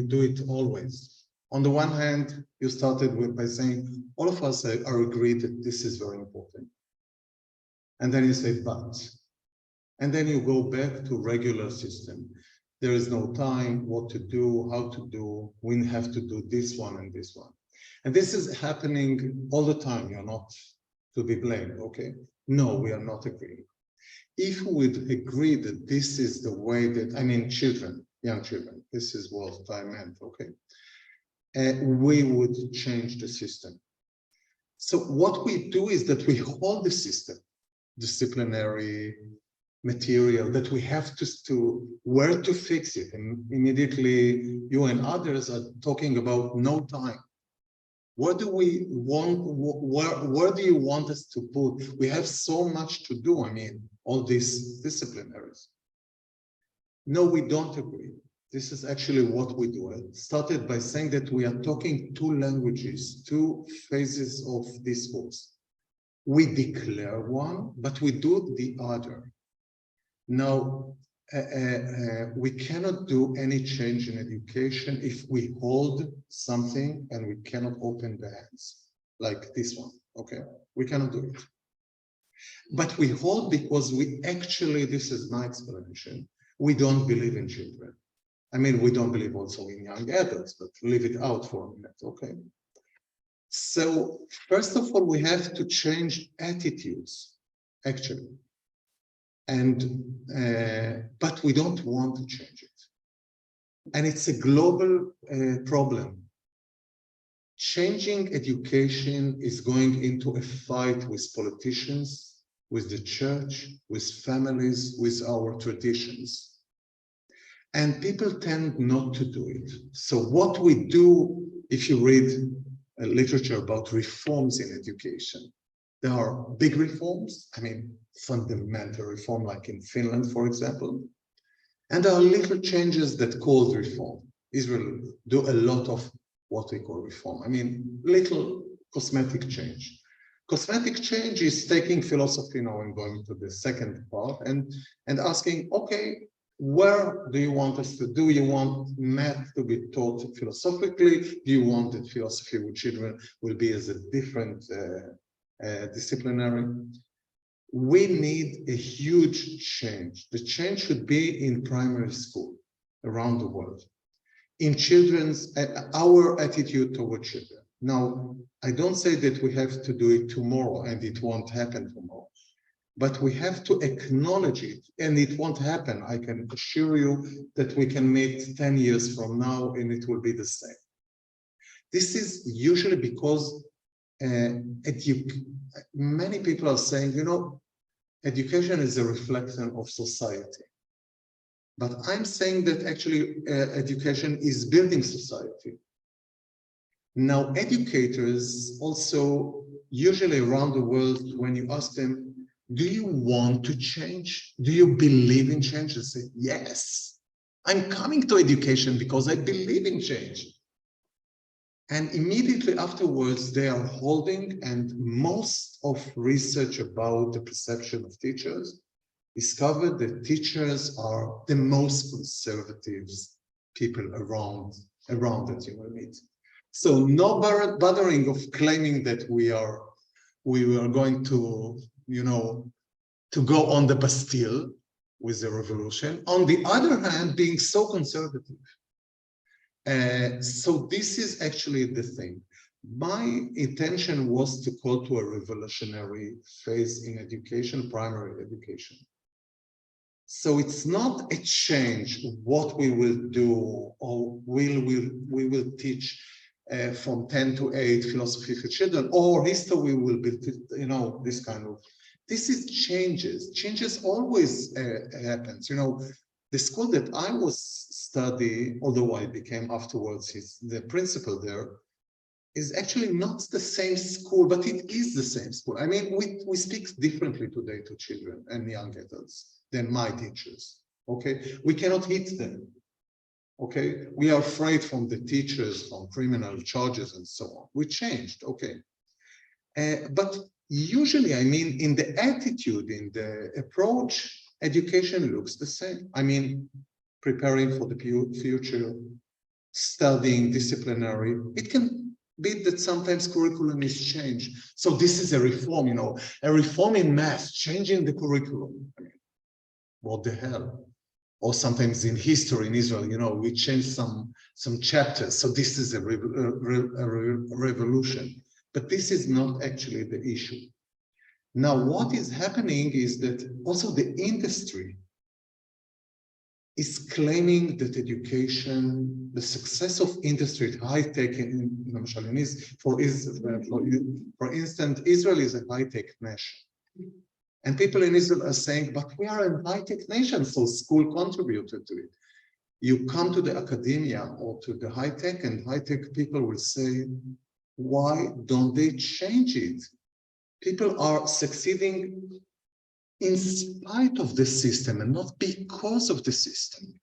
do it always. On the one hand, you started by saying, all of us are agreed that this is very important. And then you say, but. And then you go back to regular system. There is no time, what to do, how to do, we have to do this one and this one. And this is happening all the time, you're not to be blamed, okay? No, we are not agreeing. If we would agree that this is the way that, I mean, children, young children, this is what I meant, okay? We would change the system. So what we do is that we hold the system, disciplinary material, that we have to where to fix it. And immediately you and others are talking about no time. What do we want, where do you want us to put? We have so much to do, I mean, all these disciplinaries. No, we don't agree. This is actually what we do. I started by saying that we are talking two languages, two phases of discourse. We declare one, but we do the other. Now, we cannot do any change in education if we hold something and we cannot open the hands, like this one, okay? We cannot do it. But we hold because we actually, this is my explanation, we don't believe in children. I mean, we don't believe also in young adults, but leave it out for a minute, okay? So, first of all, we have to change attitudes, actually. But we don't want to change it. And it's a global problem. Changing education is going into a fight with politicians, with the church, with families, with our traditions. And people tend not to do it. So what we do, if you read literature about reforms in education, there are big reforms, I mean, fundamental reform, like in Finland, for example. And there are little changes that cause reform. Israel do a lot of what we call reform. I mean, little cosmetic change. Cosmetic change is taking philosophy now and going to the second part and asking, okay, where do you want us to do? You want math to be taught philosophically? Do you want that philosophy with children will be as a different disciplinary? We need a huge change. The change should be in primary school around the world. In children's, our attitude toward children. Now, I don't say that we have to do it tomorrow and it won't happen tomorrow, but we have to acknowledge it and it won't happen. I can assure you that we can meet 10 years from now and it will be the same. This is usually because many people are saying, you know, education is a reflection of society. But I'm saying that actually education is building society. Now, educators also, usually around the world, when you ask them, do you want to change? Do you believe in change? They say, yes, I'm coming to education because I believe in change. And immediately afterwards, they are holding, and most of research about the perception of teachers discovered that teachers are the most conservative people around that you will meet. So no bothering of claiming that we are going to, you know, to go on the Bastille with the revolution. On the other hand, being so conservative. So this is actually the thing. My intention was to call to a revolutionary phase in education, primary education. So it's not a change what we will do or we will teach from 10 to 8 philosophy for children, or history will be, you know, this kind of this is changes. Changes always happens. You know, the school that I was studying, although I became afterwards the principal there, is actually not the same school, but it is the same school. I mean, we speak differently today to children and young adults than my teachers. Okay, we cannot hit them. Okay, we are afraid from the teachers, from criminal charges and so on. We changed. Okay, but usually, I mean, in the attitude, in the approach, education looks the same. I mean, preparing for the future, studying, disciplinary. It can be that sometimes curriculum is changed. So this is a reform, you know, a reform in math, changing the curriculum. I mean, what the hell? Or sometimes in history in Israel, you know, we change some chapters. So this is a revolution. But this is not actually the issue. Now, what is happening is that also the industry is claiming that education, the success of industry, high-tech, for instance, Israel is a high-tech nation. And people in Israel are saying, but we are a high-tech nation, so school contributed to it. You come to the academia or to the high-tech, and high-tech people will say, why don't they change it? People are succeeding in spite of the system and not because of the system.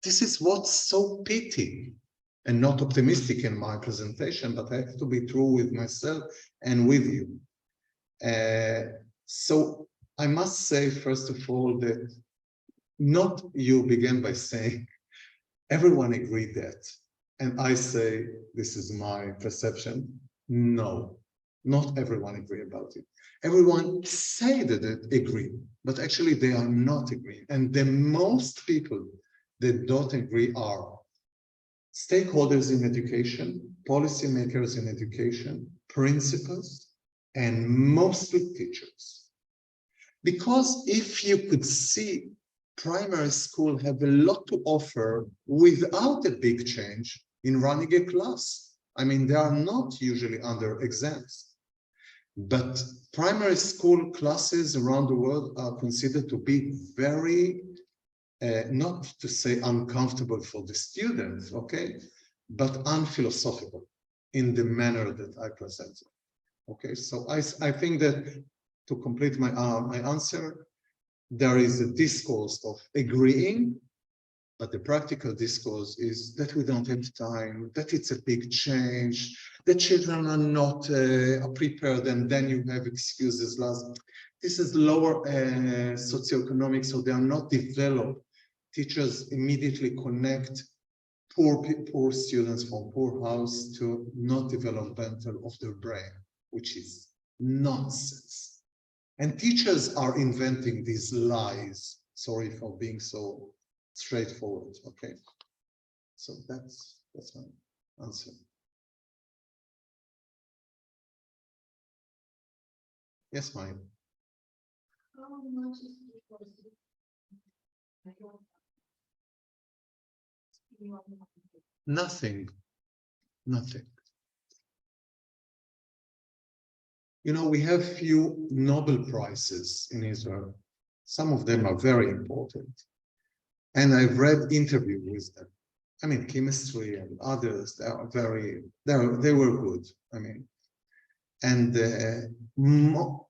This is what's so pity and not optimistic in my presentation, but I have to be true with myself and with you. So I must say, first of all, that not you began by saying, everyone agreed that. And I say, this is my perception. No, not everyone agree about it. Everyone say that they agree, but actually they are not agreeing. And the most people that don't agree are stakeholders in education, policymakers in education, principals, and mostly teachers. Because if you could see primary school have a lot to offer without a big change in running a class. I mean, they are not usually under exams. But primary school classes around the world are considered to be very, not to say uncomfortable for the students, okay, but unphilosophical in the manner that I presented. Okay, so I think that to complete my answer, there is a discourse of agreeing, but the practical discourse is that we don't have time, that it's a big change, the children are not prepared, and then you have excuses. This is lower socioeconomic, so they are not developed. Teachers immediately connect poor students from poor house to not developmental of their brain, which is nonsense. And teachers are inventing these lies. Sorry for being so straightforward. Okay, so that's my answer. Yes, Maya. How much is Nothing. You know, we have few Nobel Prizes in Israel. Some of them are very important. And I've read interviews with them. I mean, chemistry and others, they were good. I mean, and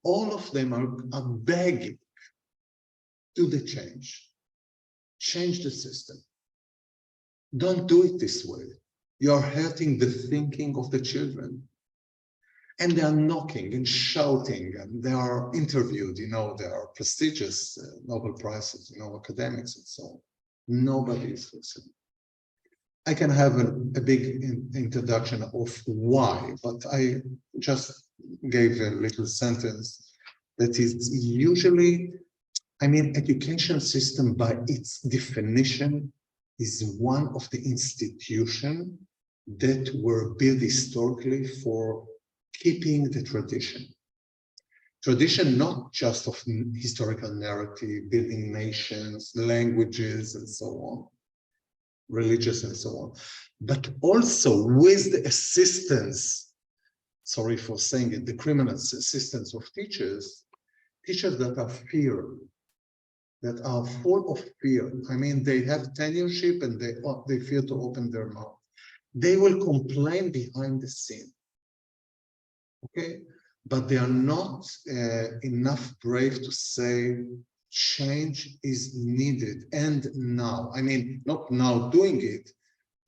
all of them are begging, do the change the system. Don't do it this way. You're hurting the thinking of the children. And they are knocking and shouting, and they are interviewed, you know, they are prestigious Nobel Prizes, you know, academics and so on. Nobody is listening. I can have a big introduction of why, but I just gave a little sentence that is usually, I mean, education system by its definition is one of the institutions that were built historically for keeping the tradition. Tradition not just of historical narrative, building nations, languages, and so on, religious and so on, but also with the assistance, sorry for saying it, the criminal assistance of teachers, teachers that are fear, that are full of fear. I mean, they have tenureship and they fear to open their mouth. They will complain behind the scene. Okay, but they are not enough brave to say change is needed and now. I mean, not now doing it,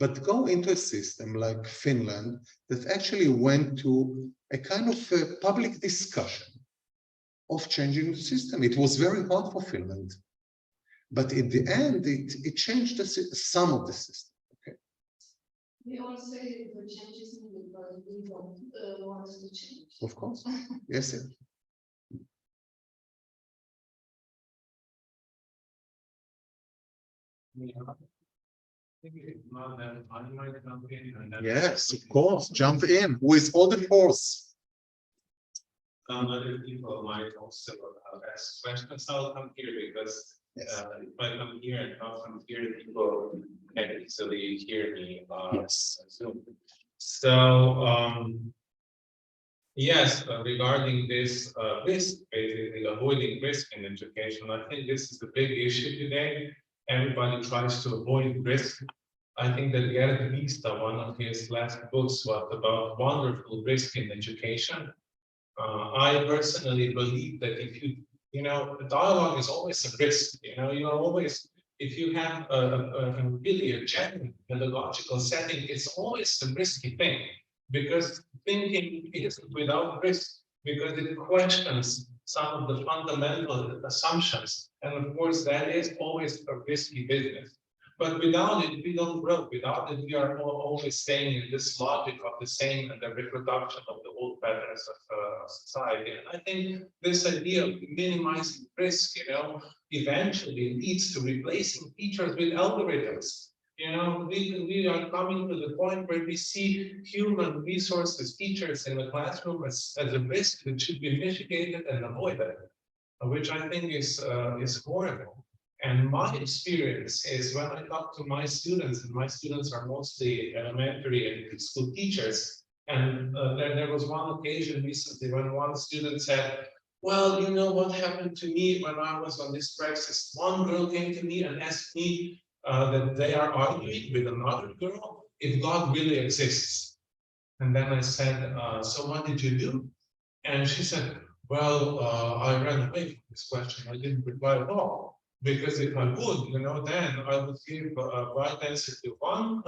but go into a system like Finland that actually went to a kind of a public discussion of changing the system. It was very hard for Finland, but in the end, it changed some of the system. Okay. We all say the change is needed, but we don't want to change. Of course. Yes, yes. Yes, of course. Jump in with all the force. Other people might also ask questions. I'll come here because Yes. if I come here and not from here, people can easily hear me. Yes. Zoom. So, yes, regarding this risk, basically avoiding risk in education, I think this is the big issue today. Everybody tries to avoid risk. I think that Gerd Vista, one of his last books, was about wonderful risk in education. I personally believe that if you know, the dialogue is always a risk. You know, you're always, if you have a really a genuine pedagogical setting, it's always a risky thing, because thinking is without risk, because it questions some of the fundamental assumptions. And of course, that is always a risky business. But without it, we don't grow. Without it, we are always staying in this logic of the same and the reproduction of the old patterns of society. And I think this idea of minimizing risk, you know, eventually leads to replacing teachers with algorithms. You know, we are coming to the point where we see human resources teachers in the classroom as a risk that should be mitigated and avoided, which I think is horrible. And my experience is when I talk to my students, and my students are mostly elementary and school teachers, and there was one occasion recently when one student said, well, you know what happened to me when I was on this praxis? One girl came to me and asked me that they are arguing with another girl if God really exists. And then I said, so what did you do? And she said, well, I ran away from this question. I didn't reply at all. Because if I would, you know, then I would give right answer to one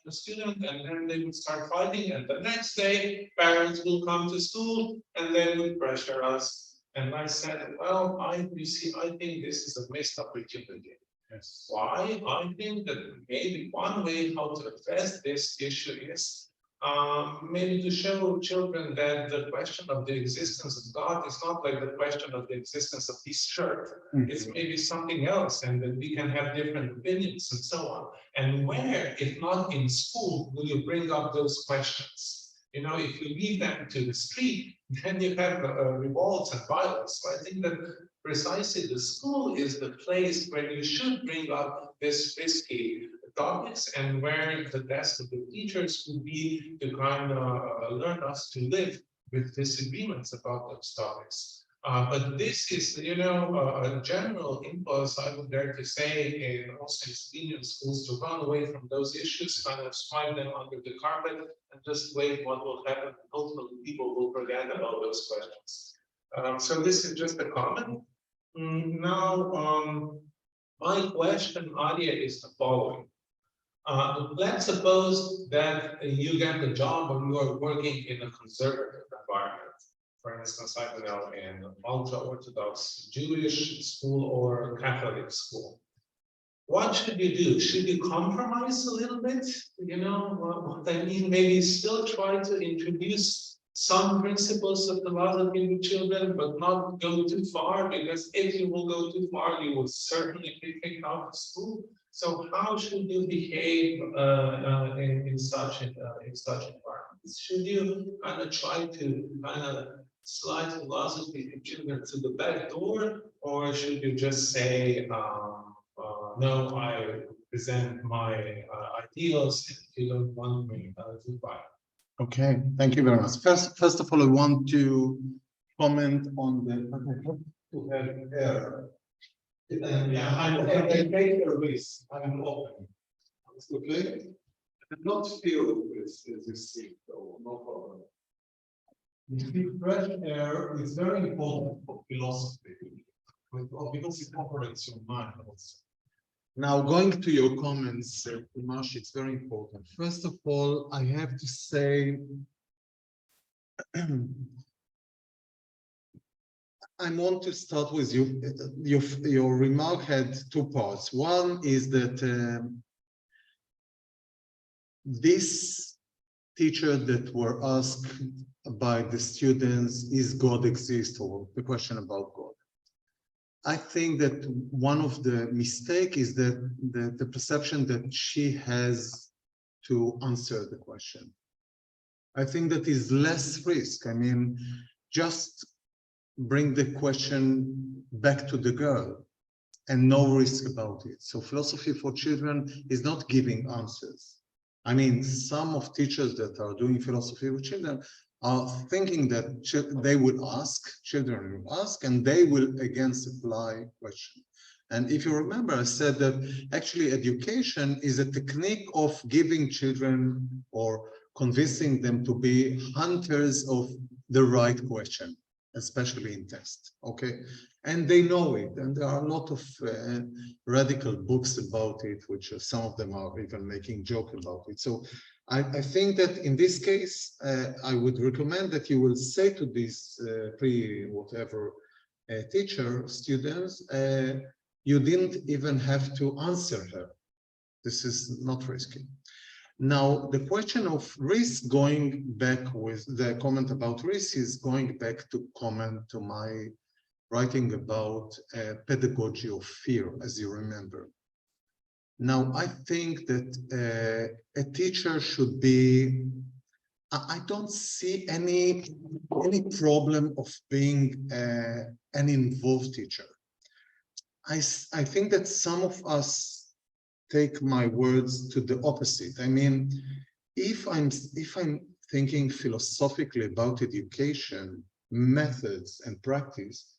student, and then they would start fighting. And the next day, parents will come to school and they would pressure us. And I said, well, you see, I think this is a missed opportunity. Yes. Why? I think that maybe one way how to address this issue is maybe to show children that the question of the existence of God is not like the question of the existence of this shirt. Mm-hmm. It's maybe something else, and that we can have different opinions and so on. And where, if not in school, will you bring up those questions? You know, if you leave them to the street, then you have revolts and violence. So I think that precisely the school is the place where you should bring up this risky topics, and where the task of the teachers would be to kind of learn us to live with disagreements about those topics. But this is, you know, a general impulse, I would dare to say, in also in Slovenian schools, to run away from those issues, kind of swipe them under the carpet, and just wait what will happen. And hopefully people will forget about those questions. So this is just a comment. Now, my question, Arie, is the following. Let's suppose that you get a job when you are working in a conservative environment. For instance, I don't know, in an ultra-Orthodox Jewish school or Catholic school. What should you do? Should you compromise a little bit? You know what I mean? Maybe still try to introduce some principles of philosophy with children, but not go too far, because if you will go too far, you will certainly be kicked out of school. So how should you behave in such environments? Should you kind of try to kind of slide philosophy to children to the back door, or should you just say, no, I present my ideals, and if you don't want me to buy? Okay, thank you very much. First of all, I want to comment on the to have error. I take a risk. I'm open. It's okay. I'm not fear of risk, as you see, so no problem. The fresh air is very important for philosophy because it operates your mind also. Now, going to your comments, Mash, it's very important. First of all, I have to say, I want to start with you. Your remark had two parts. One is that this teacher that were asked by the students, is God exist, or the question about God. I think that one of the mistake is that the perception that she has to answer the question. I think that is less risk. I mean, just bring the question back to the girl and no risk about it. So philosophy for children is not giving answers. I mean, some of teachers that are doing philosophy with children are thinking that they would ask, children will ask, and they will again supply question. And if you remember, I said that actually education is a technique of giving children or convincing them to be hunters of the right question, especially in test, okay? And they know it, and there are a lot of radical books about it, which some of them are even making joke about it. So I think that in this case, I would recommend that you will say to this pre-whatever teacher, students, you didn't even have to answer her. This is not risky. Now, the question of risk, going back with the comment about risk, is going back to comment to my writing about pedagogy of fear, as you remember. Now, I think that a teacher should be, I don't see any problem of being an involved teacher. I think that some of us take my words to the opposite. I mean, if I'm thinking philosophically about education, methods and practice,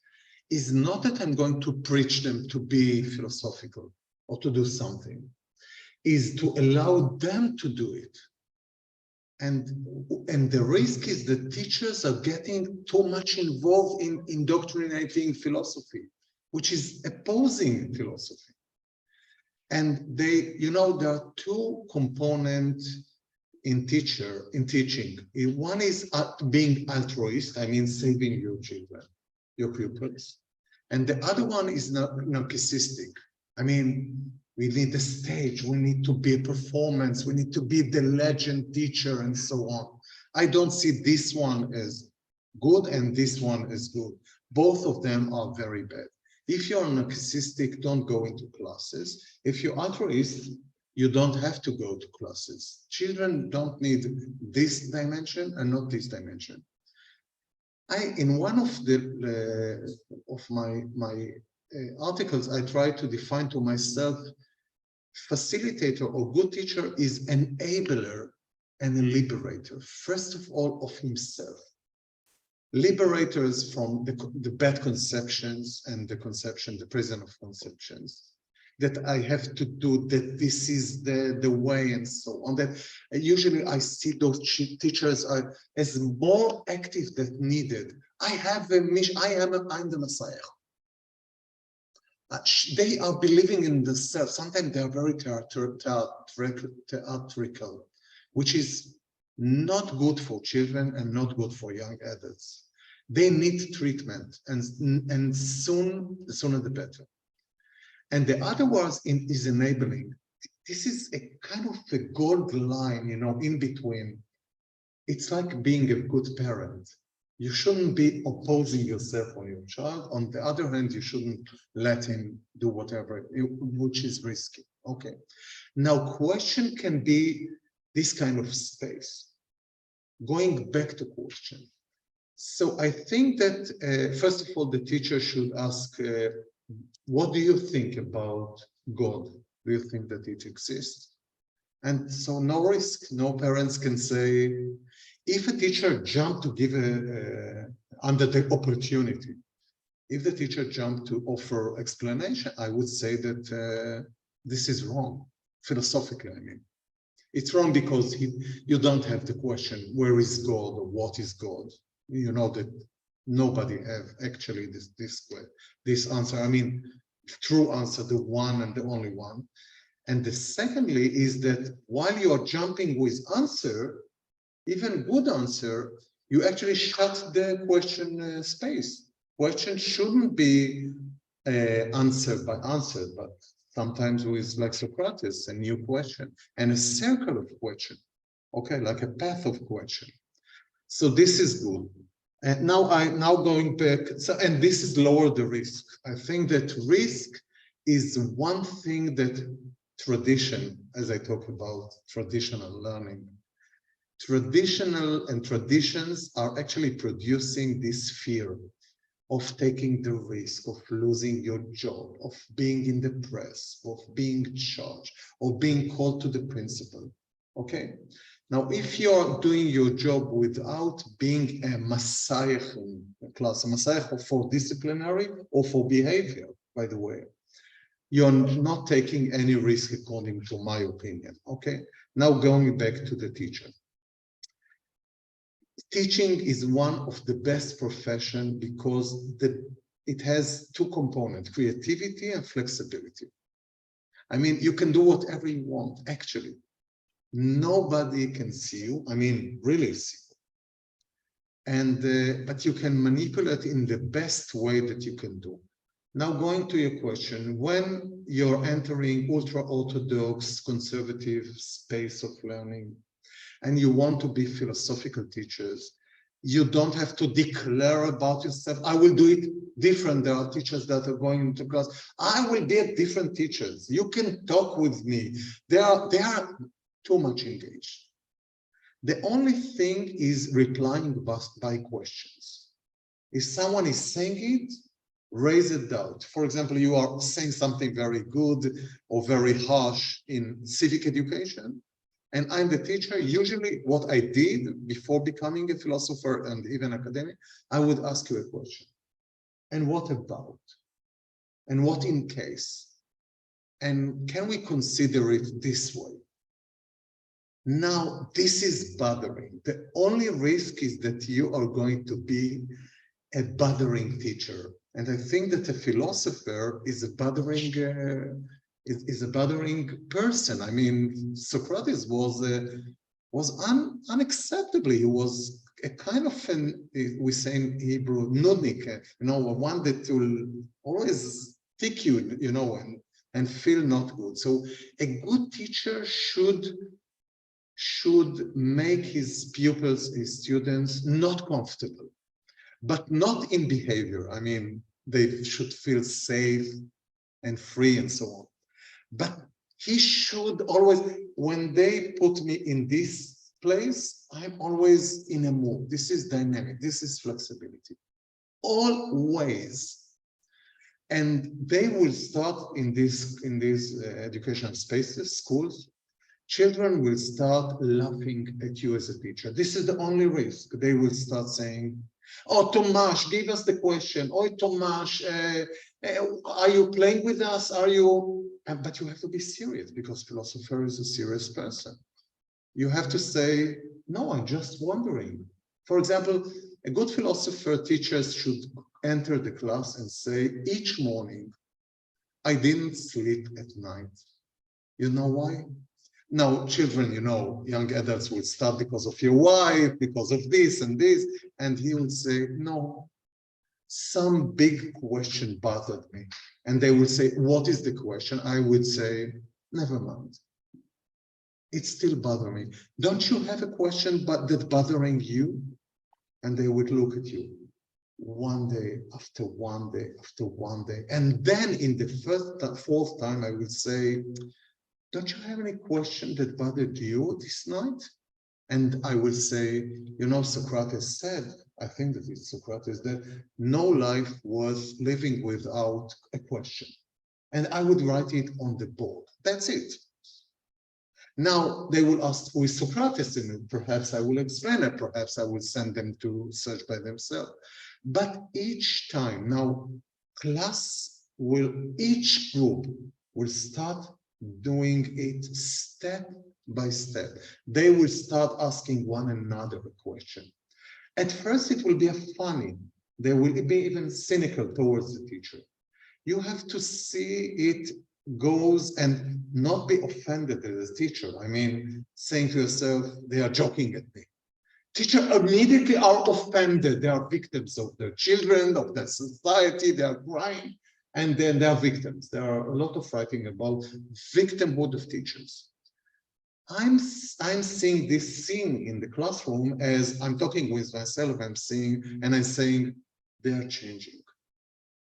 is not that I'm going to preach them to be philosophical or to do something, is to allow them to do it. And the risk is that teachers are getting too much involved in indoctrinating philosophy, which is opposing philosophy. And they, you know, there are two components in teaching. One is being altruist, I mean, saving your children, your pupils. And the other one is narcissistic. I mean, we need a stage, we need to be a performance, we need to be the legend teacher and so on. I don't see this one as good and this one as good. Both of them are very bad. If you're narcissistic, don't go into classes. If you're altruist, you don't have to go to classes. Children don't need this dimension and not this dimension. In one of my articles, I try to define to myself, facilitator or good teacher is enabler and a liberator, first of all, of himself. Liberators from the bad conceptions and the prison of conceptions, that I have to do, that this is the way and so on. That usually I see those teachers are as more active than needed. I have a mission, I'm the Messiah. They are believing in themselves. Sometimes they are very theatrical, which is not good for children and not good for young adults. They need treatment, and soon, the sooner the better. And the other one is enabling. This is a kind of a gold line, you know, in between. It's like being a good parent. You shouldn't be opposing yourself on your child. On the other hand, you shouldn't let him do whatever, which is risky. Okay. Now, question can be this kind of space. Going back to question. So I think that, first of all, the teacher should ask, what do you think about God? Do you think that it exists? And so no risk, no parents can say, if a teacher jumped to give under the opportunity, if the teacher jumped to offer explanation, I would say that this is wrong, philosophically, I mean. It's wrong because you don't have the question, where is God or what is God? You know that nobody have actually this answer. I mean, true answer, the one and the only one. And the secondly is that while you are jumping with answer, even good answer, you actually shut the question space. Question shouldn't be answered by answer, but sometimes with like Socrates, a new question and a circle of question, okay, like a path of question. So this is good. And now going back, so, and this is lower the risk. I think that risk is one thing that tradition, as I talk about traditional learning, traditional and traditions are actually producing this fear of taking the risk of losing your job, of being in the press, of being charged, of being called to the principal. Okay. Now, if you're doing your job without being a messiah in class, a messiah for disciplinary or for behavior, by the way, you're not taking any risk according to my opinion. Okay. Now going back to the teacher. Teaching is one of the best professions because it has two components, creativity and flexibility. I mean, you can do whatever you want, actually. Nobody can see you, I mean, really see you. And, but you can manipulate in the best way that you can do. Now going to your question, when you're entering ultra-orthodox conservative space of learning, and you want to be philosophical teachers, you don't have to declare about yourself, I will do it different. There are teachers that are going into class, I will be a different teachers. You can talk with me. They are too much engaged. The only thing is replying by questions. If someone is saying it, raise a doubt. For example, you are saying something very good or very harsh in civic education, and I'm the teacher. Usually what I did before becoming a philosopher and even academic, I would ask you a question. And what about? And what in case? And can we consider it this way? Now, this is bothering. The only risk is that you are going to be a bothering teacher. And I think that a philosopher is a bothering person. I mean, Socrates was unacceptably. He was a kind of we say in Hebrew, nudnik, you know, one that will always tick you, you know, and feel not good. So a good teacher should make his pupils, his students, not comfortable, but not in behavior. I mean, they should feel safe and free and so on. But he should always, when they put me in this place, I'm always in a mood. This is dynamic. This is flexibility. Always. And they will start in these educational spaces, schools. Children will start laughing at you as a teacher. This is the only risk. They will start saying, oh, Tomasz, give us the question. Oh, Tomasz, are you playing with us? Are you? But you have to be serious because philosopher is a serious person. You have to say, no, I'm just wondering. For example, a good philosopher teachers should enter the class and say, each morning, I didn't sleep at night. You know why? Now, children, you know, young adults will start because of your wife, because of this and this, and he will say, no, some big question bothered me. And they will say, what is the question? I would say, never mind. It still bothers me. Don't you have a question that's bothering you? And they would look at you one day after one day after one day. And then in the fourth time, I would say, don't you have any question that bothered you this night? And I will say, you know, Socrates said, I think that it's Socrates, that no life was living without a question. And I would write it on the board. That's it. Now they will ask who is Socrates, and perhaps I will explain it, perhaps I will send them to search by themselves. But each time, now each group will start doing it step by step. They will start asking one another a question. At first, it will be funny. They will be even cynical towards the teacher. You have to see it goes and not be offended as a teacher. I mean, saying to yourself, they are joking at me. Teachers immediately are offended. They are victims of their children, of their society. They are crying, and then they are victims. There are a lot of writing about victimhood of teachers. I'm seeing this scene in the classroom as I'm talking with myself. I'm seeing and I'm saying they are changing.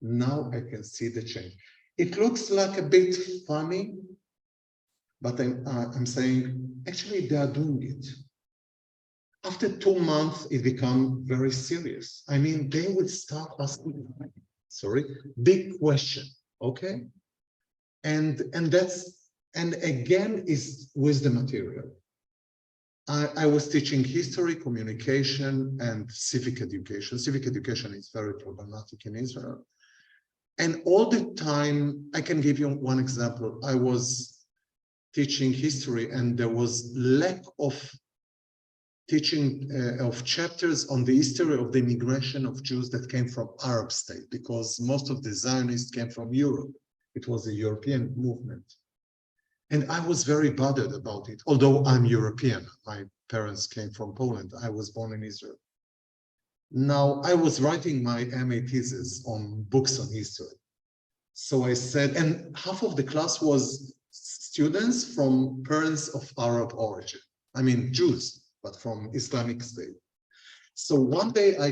Now I can see the change. It looks like a bit funny, but I'm saying actually they are doing it. After 2 months, it becomes very serious. I mean, they will start asking, big question, okay? And again is with the material. I was teaching history, communication, and civic education. Civic education is very problematic in Israel. And all the time, I can give you one example. I was teaching history, and there was lack of teaching of chapters on the history of the immigration of Jews that came from Arab states, because most of the Zionists came from Europe. It was a European movement. And I was very bothered about it, although I'm European. My parents came from Poland. I was born in Israel. Now, I was writing my MA thesis on books on history. So I said, and half of the class was students from parents of Arab origin. I mean, Jews, but from Islamic State. So one day I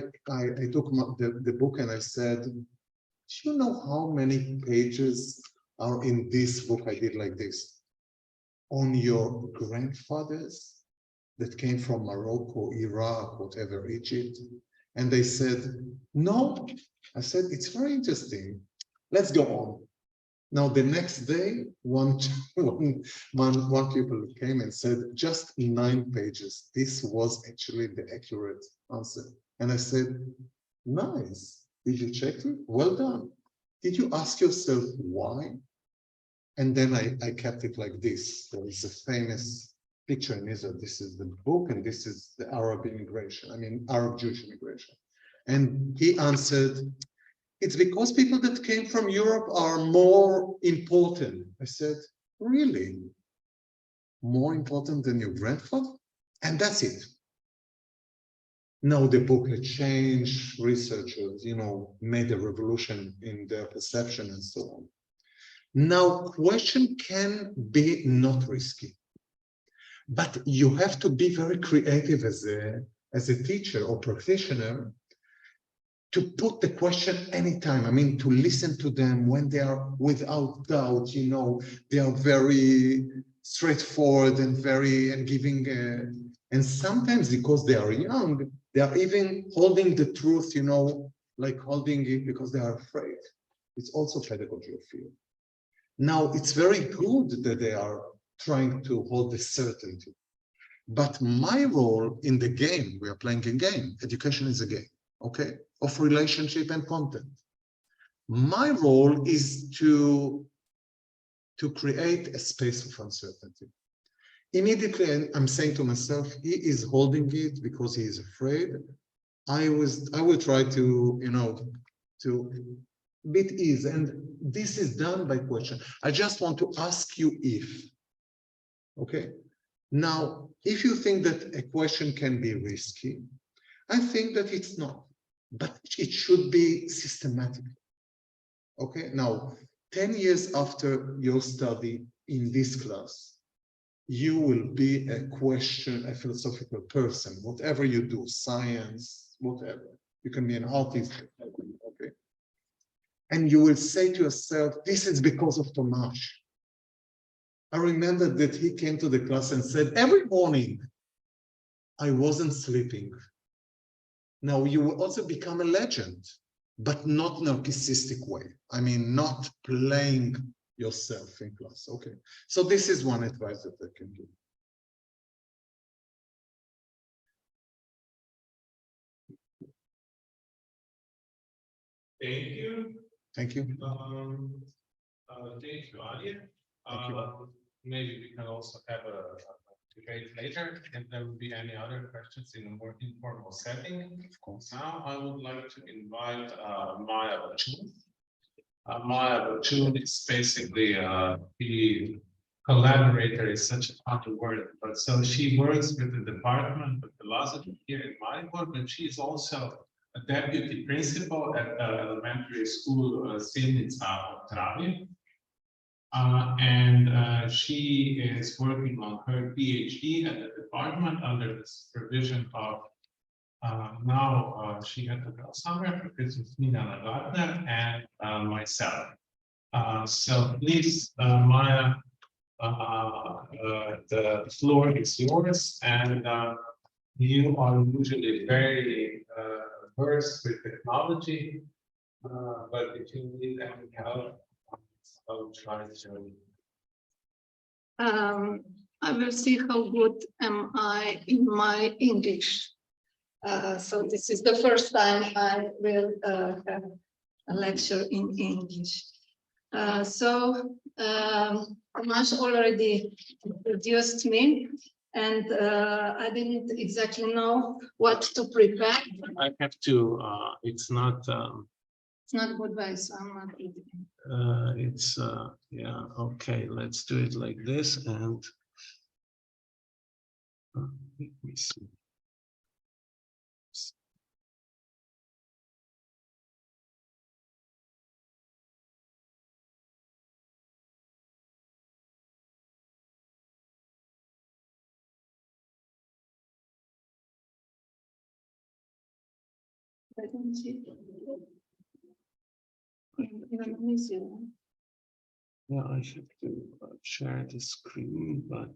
took the book and I said, do you know how many pages are in this book? I did like this. On your grandfathers that came from Morocco, Iraq, whatever, Egypt. And they said, no. I said, it's very interesting. Let's go on. Now, the next day, one pupil came and said, just 9 pages. This was actually the accurate answer. And I said, nice. Did you check it? Well done. Did you ask yourself why? And then I kept it like this. There is a famous picture in Israel. This is the book, and this is the Arab immigration. I mean, Arab Jewish immigration. And he answered, it's because people that came from Europe are more important. I said, really? More important than your grandfather? And that's it. Now the book had changed, researchers, made a revolution in their perception and so on. Now, question can be not risky, but you have to be very creative as a teacher or practitioner to put the question anytime. I mean, to listen to them when they are without doubt, they are very straightforward and giving, and sometimes because they are young, they are even holding the truth, like holding it because they are afraid. It's also pedagogy of fear. Now, it's very good that they are trying to hold the certainty. But my role in the game, we are playing a game. Education is a game, okay, of relationship and content. My role is to create a space of uncertainty. Immediately, I'm saying to myself, he is holding it because he is afraid. I will try to, to bit ease, and this is done by question. I just want to ask you if, okay? Now, if you think that a question can be risky, I think that it's not, but it should be systematic, okay? Now, 10 years after your study in this class, you will be a philosophical person, whatever you do, science, whatever. You can be an artist, okay? And you will say to yourself, this is because of Tomasz. I remember that he came to the class and said, every morning, I wasn't sleeping. Now, you will also become a legend, but not in a narcissistic way. I mean, not playing yourself in class, okay? So this is one advice that I can give. Thank you. Thank you. Thank you, Arie. Thank you. Maybe we can also have a debate later, if there will be any other questions in a more informal setting. Of course. Now I would like to invite Maja Vačun. Maja Vačun is basically the collaborator is such a hard word, but so she works with the Department of Philosophy here in Maribor, but she is also a deputy principal at the elementary school Silnica of Travi. And she is working on her PhD at the department under the supervision of she had to go somewhere because it's Nina Gardner and myself. So please, Maja, the floor is yours, and you are usually very versed with technology, but if you need any help, I'll try to. I will see how good am I in my English. So this is the first time I will have a lecture in English. Tomasz already introduced me, and I didn't exactly know what to prepare. I have to, it's not good way, so I'm not reading. Yeah, okay, let's do it like this, and let me see. I don't see. Even easier. Yeah, I have to share the screen, but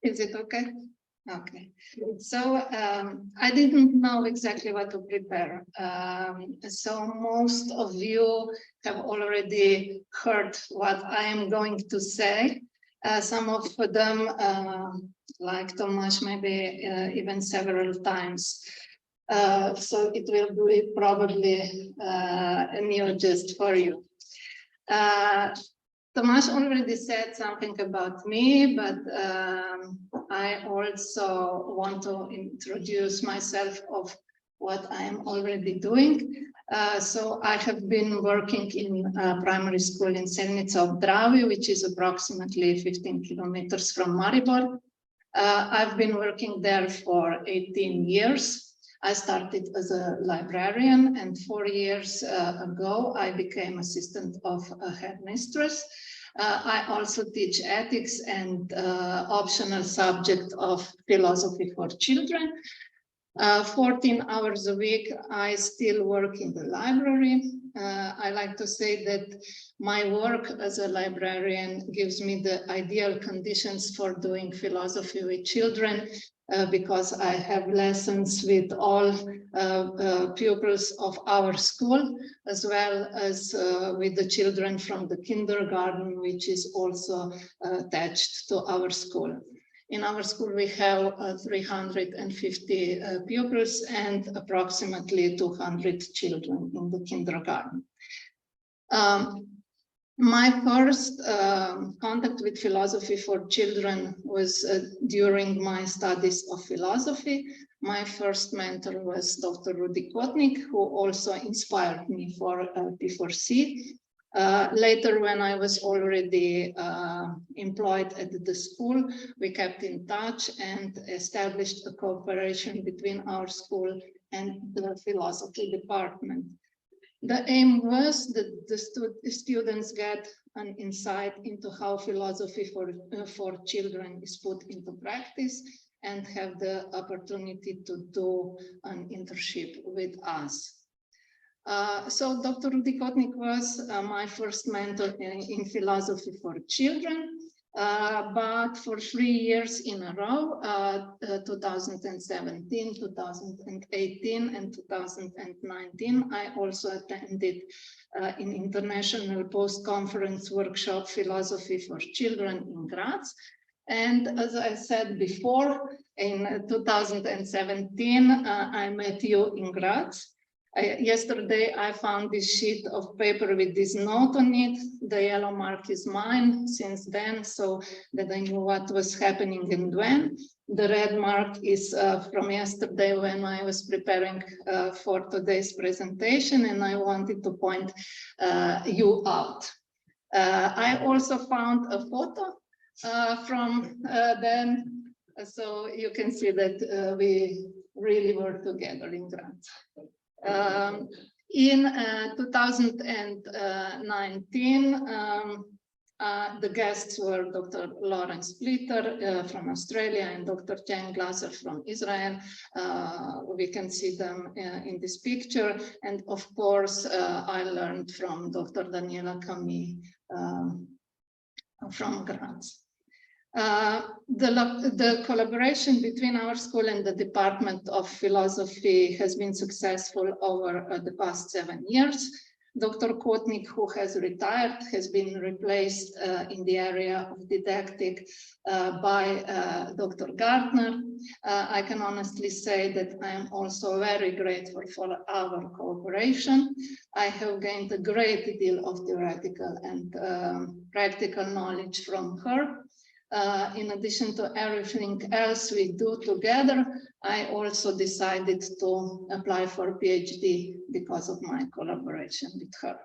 Is it okay? Okay. So I didn't know exactly what to prepare. So most of you have already heard what I am going to say. Some of them, like Tomasz, maybe even several times. So it will be probably a new gist for you. Tomasz already said something about me, but I also want to introduce myself of what I am already doing. So I have been working in primary school in Selnica of Dravi, which is approximately 15 kilometers from Maribor. I've been working there for 18 years. I started as a librarian, and 4 years ago, I became assistant of a headmistress. I also teach ethics and optional subject of philosophy for children. 14 hours a week, I still work in the library. I like to say that my work as a librarian gives me the ideal conditions for doing philosophy with children, because I have lessons with all pupils of our school, as well as with the children from the kindergarten, which is also attached to our school. In our school, we have 350 pupils and approximately 200 children in the kindergarten. My first contact with philosophy for children was during my studies of philosophy. My first mentor was Dr. Rudi Kotnik, who also inspired me for P4C. Later, when I was already employed at the school, we kept in touch and established a cooperation between our school and the philosophy department. The aim was that the students get an insight into how philosophy for children is put into practice and have the opportunity to do an internship with us. So Dr. Rudi Kotnik was my first mentor in philosophy for children, but for 3 years in a row, 2017, 2018, and 2019, I also attended an international post-conference workshop, Philosophy for Children in Graz. And as I said before, in 2017, I met you in Graz. Yesterday, I found this sheet of paper with this note on it. The yellow mark is mine since then, so that I knew what was happening and when. The red mark is from yesterday when I was preparing for today's presentation, and I wanted to point you out. I also found a photo from then, so you can see that we really were together in Graz. In 2019, the guests were Dr. Lawrence Splitter from Australia and Dr. Jen Glaser from Israel. We can see them in this picture. And of course, I learned from Dr. Daniela Camille from Graz. The collaboration between our school and the Department of Philosophy has been successful over the past 7 years. Dr. Kotnik, who has retired, has been replaced in the area of didactic by Dr. Gartner. I can honestly say that I am also very grateful for our cooperation. I have gained a great deal of theoretical and practical knowledge from her. In addition to everything else we do together, I also decided to apply for a PhD because of my collaboration with her.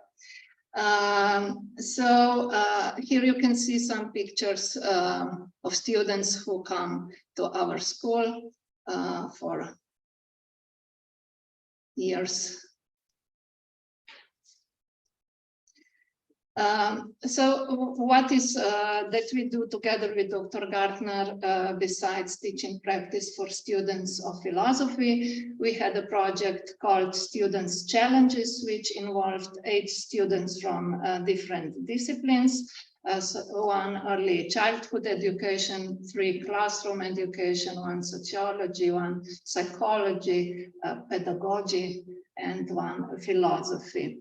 Here you can see some pictures of students who come to our school for years. So what is that we do together with Dr. Gartner besides teaching practice for students of philosophy? We had a project called Students' Challenges, which involved 8 students from different disciplines. So 1 early childhood education, 3 classroom education, 1 sociology, 1 psychology, pedagogy, and 1 philosophy.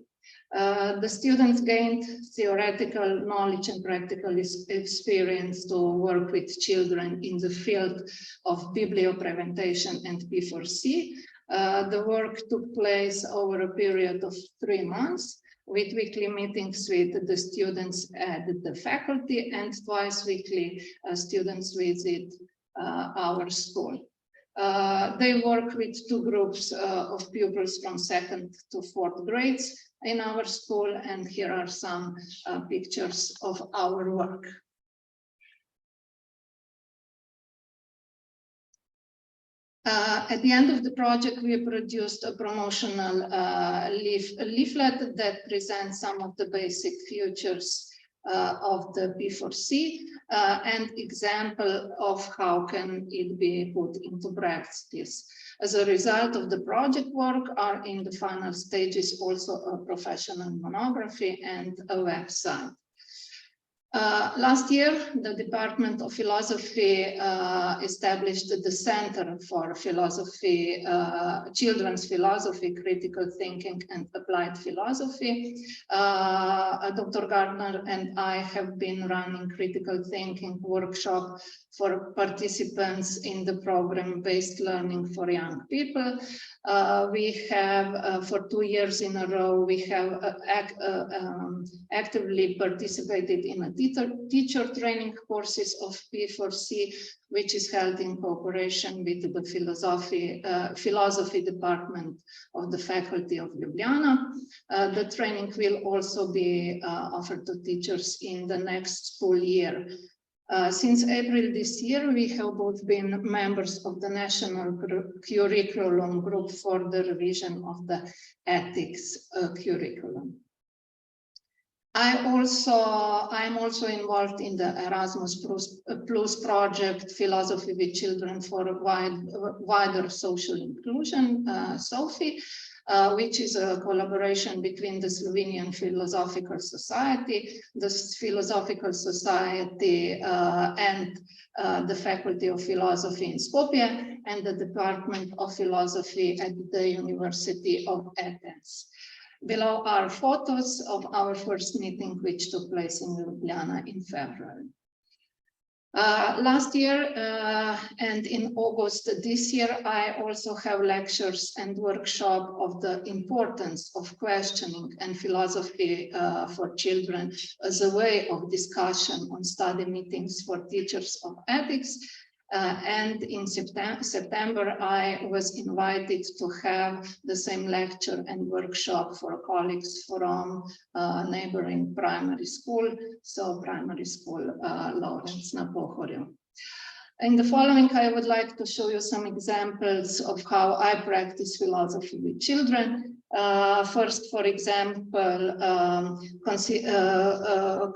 The students gained theoretical knowledge and practical experience to work with children in the field of bibliopresentation and P4C. The work took place over a period of 3 months with weekly meetings with the students and the faculty, and twice weekly students visit our school. They work with 2 groups of pupils from 2nd to 4th grades in our school, and here are some pictures of our work. At the end of the project, we produced a promotional leaflet that presents some of the basic features of the P4C and example of how can it be put into practice. As a result of the project work are in the final stages also a professional monography and a website. Last year, the Department of Philosophy established the Center for Philosophy, Children's Philosophy, Critical Thinking and Applied Philosophy. Dr. Gardner and I have been running critical thinking workshop for participants in the program-based learning for young people. We have, for 2 years in a row, we have actively participated in a teacher training courses of P4C, which is held in cooperation with the philosophy department of the Faculty of Ljubljana. The training will also be offered to teachers in the next school year. Since April this year, we have both been members of the National Curriculum Group for the revision of the ethics curriculum. I'm also involved in the Erasmus Plus project, Philosophy with Children for Wider Social Inclusion, SOPHI, which is a collaboration between the Slovenian Philosophical Society, the Philosophical Society and the Faculty of Philosophy in Skopje, and the Department of Philosophy at the University of Athens. Below are photos of our first meeting, which took place in Ljubljana in February. Last year and in August this year, I also have lectures and workshop of the importance of questioning and philosophy for children as a way of discussion on study meetings for teachers of ethics. And in September, I was invited to have the same lecture and workshop for colleagues from neighboring primary school, so primary school Lawrence na Pohorju. In the following, I would like to show you some examples of how I practice philosophy with children. First, for example,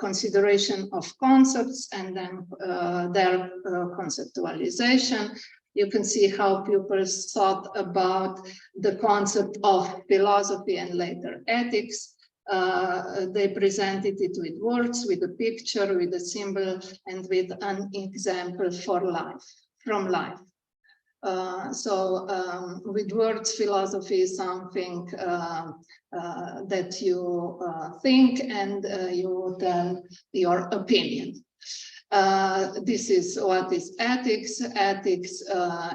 consideration of concepts and then their conceptualization. You can see how pupils thought about the concept of philosophy and later ethics. They presented it with words, with a picture, with a symbol, and with an example from life. With words, philosophy is something that you think and you tell your opinion. This is what is ethics. Ethics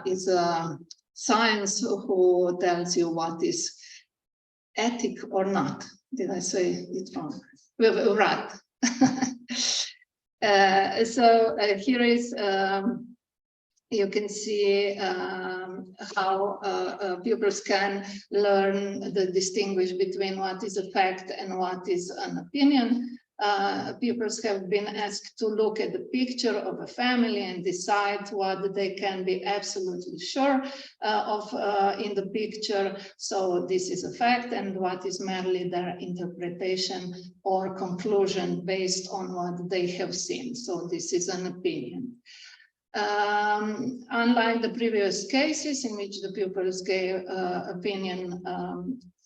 is a science who tells you what is ethic or not. Did I say it wrong? Right. Here is you can see how pupils can learn the distinguish between what is a fact and what is an opinion. Pupils have been asked to look at the picture of a family and decide what they can be absolutely sure of in the picture. So this is a fact, and what is merely their interpretation or conclusion based on what they have seen. So this is an opinion. Unlike the previous cases in which the pupils gave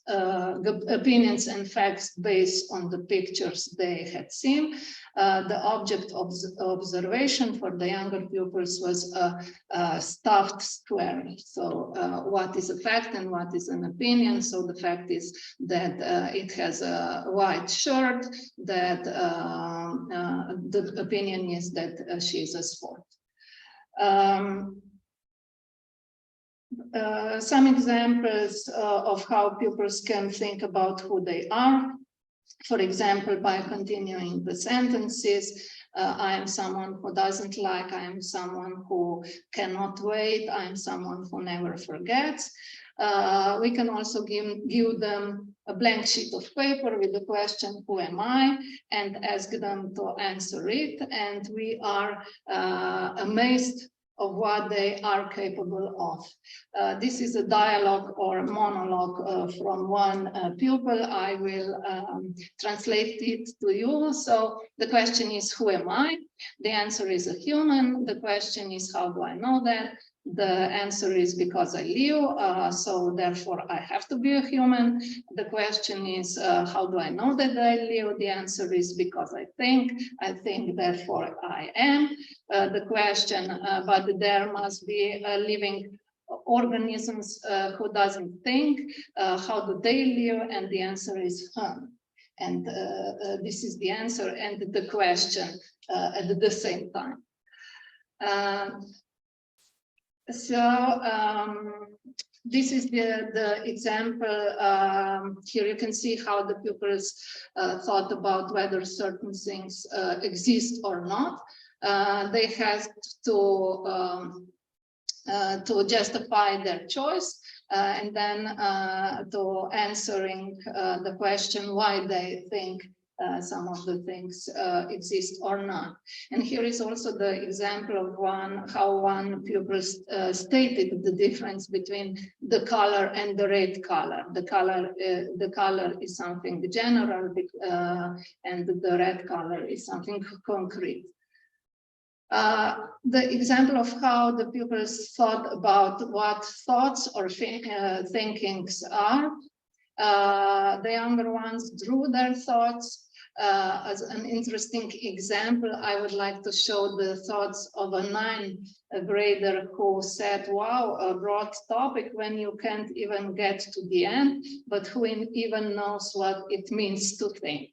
opinions and facts based on the pictures they had seen, the object of observation for the younger pupils was a stuffed square. So what is a fact and what is an opinion? So the fact is that it has a white shirt, that the opinion is that she is a sport. Some examples of how pupils can think about who they are. For example, by continuing the sentences, I am someone who doesn't like, I am someone who cannot wait, I am someone who never forgets. We can also give them a blank sheet of paper with the question, who am I? And ask them to answer it. And we are amazed of what they are capable of. This is a dialogue or monologue from one pupil. I will translate it to you. So the question is, who am I? The answer is a human. The question is, how do I know that? The answer is because I live, so therefore I have to be a human. The question is, how do I know that I live? The answer is because I think, therefore I am. The question, but there must be living organisms who doesn't think, how do they live? And the answer is, and this is the answer and the question at the same time. This is the example. Here you can see how the pupils thought about whether certain things exist or not. They had to justify their choice and then to answering the question why they think some of the things exist or not. And here is also the example of how one pupil stated the difference between the color and the red color. The color is something general, and the red color is something concrete. The example of how the pupils thought about what thoughts or thinkings are. The younger ones drew their thoughts. As an interesting example, I would like to show the thoughts of a 9th grader who said, wow, a broad topic when you can't even get to the end, but who even knows what it means to think.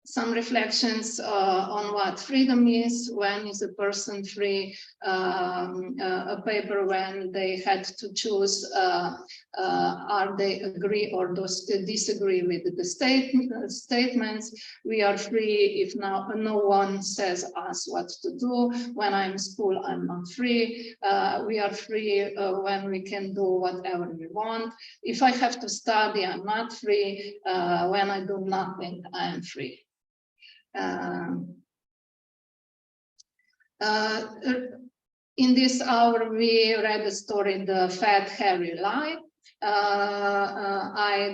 Some reflections on what freedom is, when is a person free, a paper when they had to choose are they agree or disagree with the statements. We are free if no one says us what to do. When I'm in school, I'm not free. We are free when we can do whatever we want. If I have to study, I'm not free. When I do nothing, I am free. In this hour, we read the story, The Fat Hairy Lie. I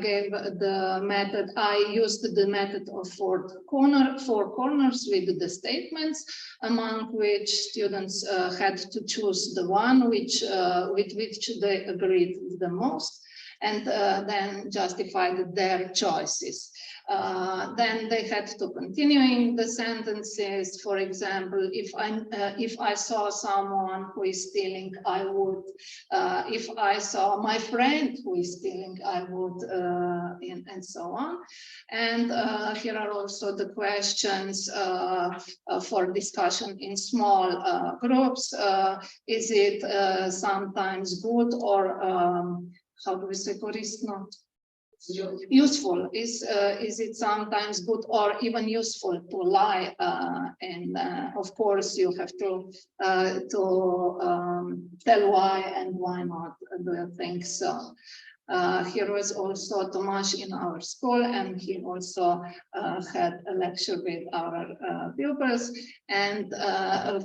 used the method of four corners with the statements, among which students had to choose the one with which they agreed the most, and then justified their choices. Then they had to continuing the sentences. For example, if I saw someone who is stealing, I would. If I saw my friend who is stealing, I would, and so on. And here are also the questions for discussion in small groups. Is it sometimes good or how do we say korisno? Useful. Is it sometimes good or even useful to lie? And of course, you have to tell why and why not do you think so. Here was also Tomasz in our school, and he also had a lecture with our pupils. And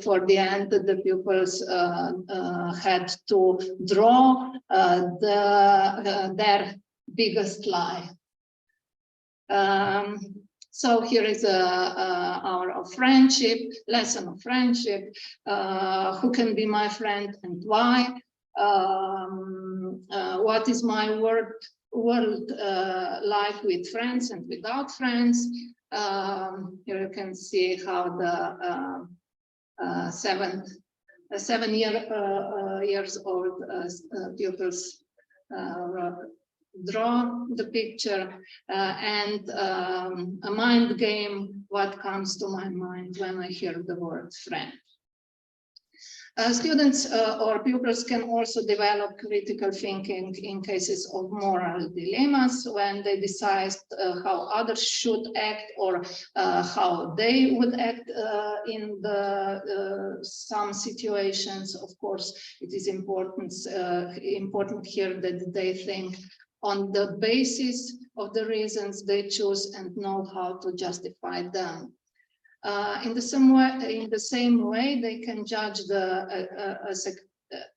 for the end, the pupils had to draw their biggest lie. So here is our lesson of friendship. Who can be my friend and why? What is my world like with friends and without friends? Here you can see how the 7 years old pupils draw the picture, and a mind game, what comes to my mind when I hear the word friend. Students or pupils can also develop critical thinking in cases of moral dilemmas when they decide how others should act or how they would act in some situations. Of course, it is important here that they think on the basis of the reasons they choose and know how to justify them. In the same way, they can judge the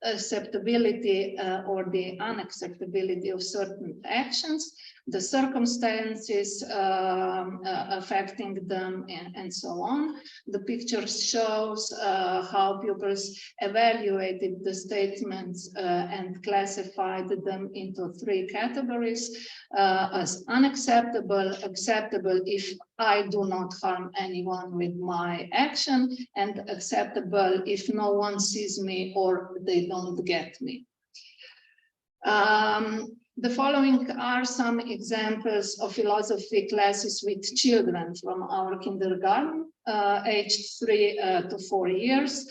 acceptability or the unacceptability of certain actions, the circumstances affecting them, and so on. The picture shows how pupils evaluated the statements and classified them into 3 categories as unacceptable, acceptable if I do not harm anyone with my action, and acceptable if no one sees me or they don't get me. The following are some examples of philosophy classes with children from our kindergarten, aged 3 to 4 years.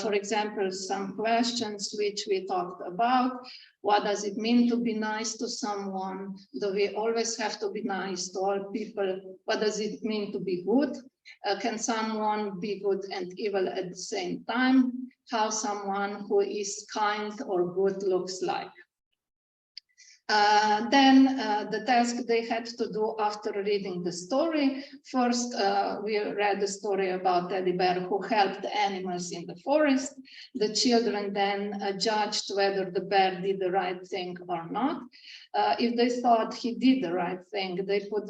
For example, some questions which we talked about. What does it mean to be nice to someone? Do we always have to be nice to all people? What does it mean to be good? Can someone be good and evil at the same time? How someone who is kind or good looks like? Then the task they had to do after reading the story. First, we read the story about Teddy Bear who helped animals in the forest. The children then judged whether the bear did the right thing or not. If they thought he did the right thing, they put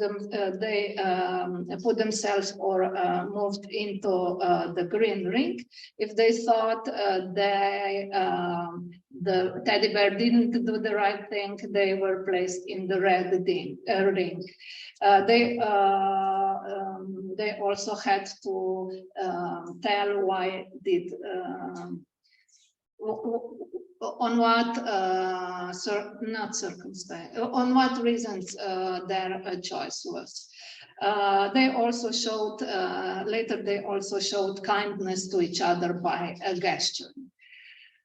themselves or moved into the green ring. If they thought the teddy bear didn't do the right thing, they were placed in the red ring. They also had to tell why did on what not circumstance, on what reasons their choice was. They also showed later. They also showed kindness to each other by a gesture.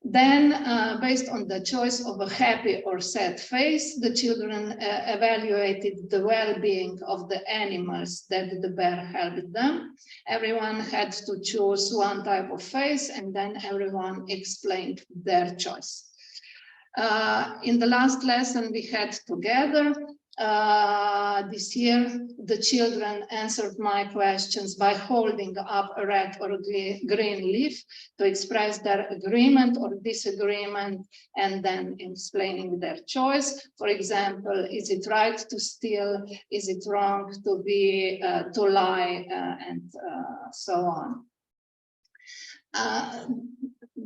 Then, based on the choice of a happy or sad face, the children evaluated the well-being of the animals that the bear helped them. Everyone had to choose one type of face, and then everyone explained their choice. In the last lesson we had together, this year, the children answered my questions by holding up a red or green leaf to express their agreement or disagreement, and then explaining their choice. For example, is it right to steal? Is it wrong to lie? And so on.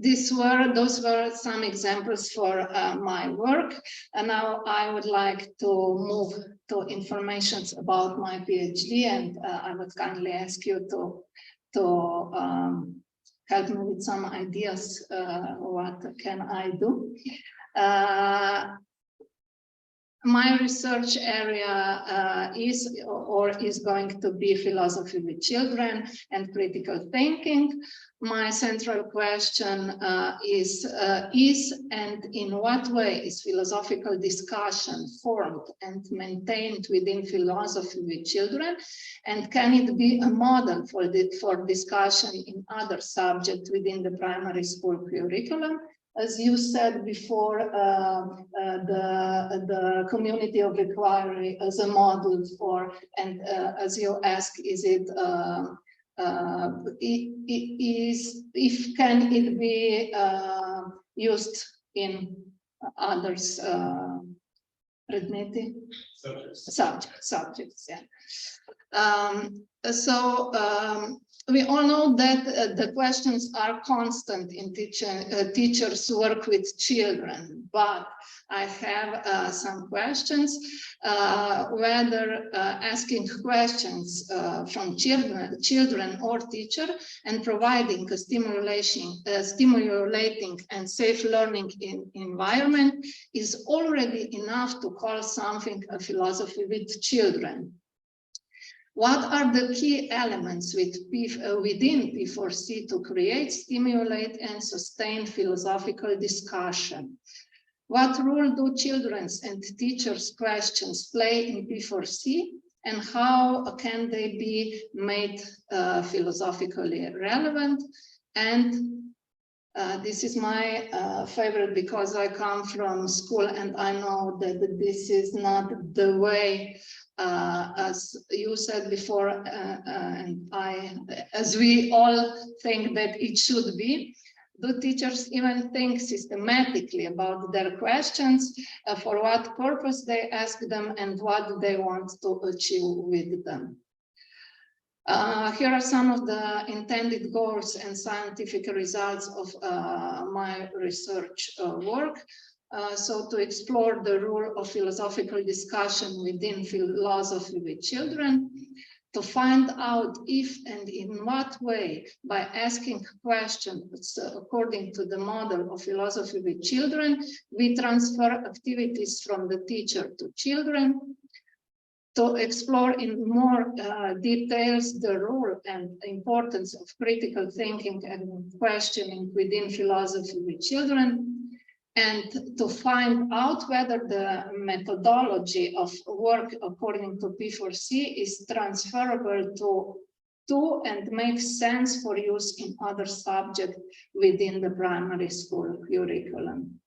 Those were some examples for my work, and now I would like to move to information about my PhD, and I would kindly ask you to help me with some ideas. What can I do? My research area is going to be philosophy with children and critical thinking. My central question is and in what way is philosophical discussion formed and maintained within philosophy with children, and can it be a model for discussion in other subjects within the primary school curriculum? As you said before, the community of inquiry as a model for, and as you ask, is it can it be used in others subjects, yeah. We all know that the questions are constant in teachers' work with children, but I have some questions, whether asking questions from children or teacher and providing a stimulating and safe learning environment is already enough to call something a philosophy with children. What are the key elements within P4C to create, stimulate, and sustain philosophical discussion? What role do children's and teachers' questions play in P4C, and how can they be made philosophically relevant? And this is my favorite, because I come from school and I know that this is not the way, as you said before, and as we all think that it should be. Do teachers even think systematically about their questions, for what purpose they ask them, and what they want to achieve with them? Here are some of the intended goals and scientific results of my research work. So to explore the role of philosophical discussion within philosophy with children, to find out if and in what way, by asking questions according to the model of philosophy with children, we transfer activities from the teacher to children, to explore in more details the role and importance of critical thinking and questioning within philosophy with children, and to find out whether the methodology of work according to P4C is transferable to and makes sense for use in other subjects within the primary school curriculum.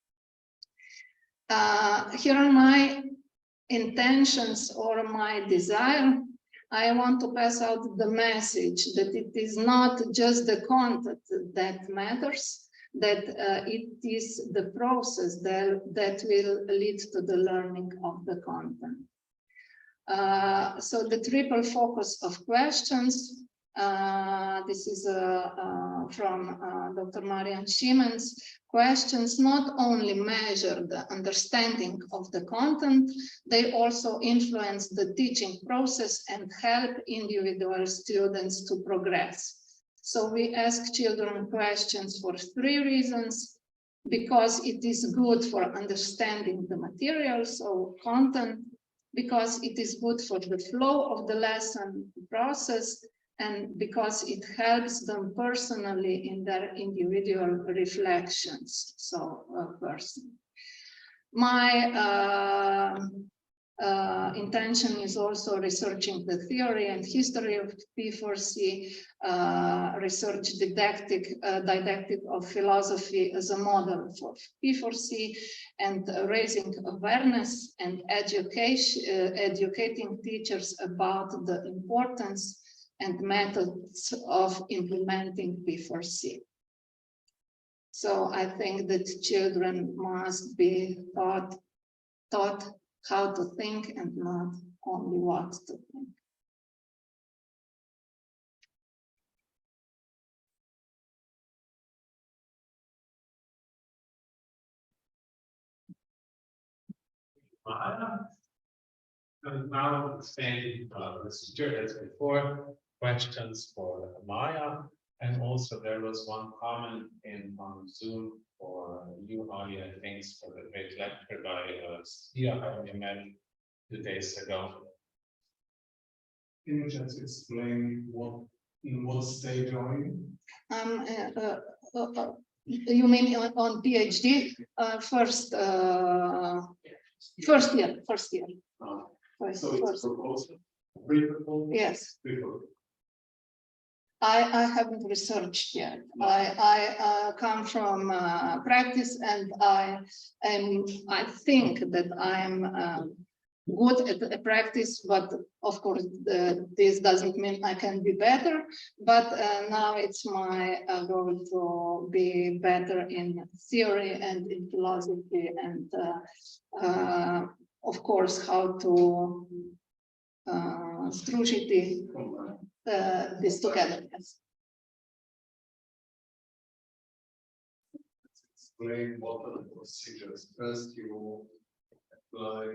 Here are my intentions or my desire. I want to pass out the message that it is not just the content that matters, that it is the process that will lead to the learning of the content. So the triple focus of questions, this is from Dr. Marian Schiemens. Questions not only measure the understanding of the content, they also influence the teaching process and help individual students to progress. So we ask children questions for 3 reasons: because it is good for understanding the material, so content; because it is good for the flow of the lesson process; and because it helps them personally in their individual reflections, so person. My intention is also researching the theory and history of P4C, research didactic of philosophy as a model for P4C, and raising awareness and educating teachers about the importance and methods of implementing P4C. So I think that children must be taught how to think and not only what to think. And now same procedure as before, questions for Maja, and also there was one comment on Zoom for you, Arie, thanks for the great lecture by Sia, I met 2 days ago. Can you just explain in what stage are you? You mean on PhD? First year. So it's proposal, pre-proposal? Yes. Pre-proposal. I haven't researched yet. I come from practice, and I think that I'm good at the practice, but of course this doesn't mean I can be better. But now it's my goal to be better in theory and in philosophy, and of course how to structure this together. Yes. Explain what are the procedures. First, you apply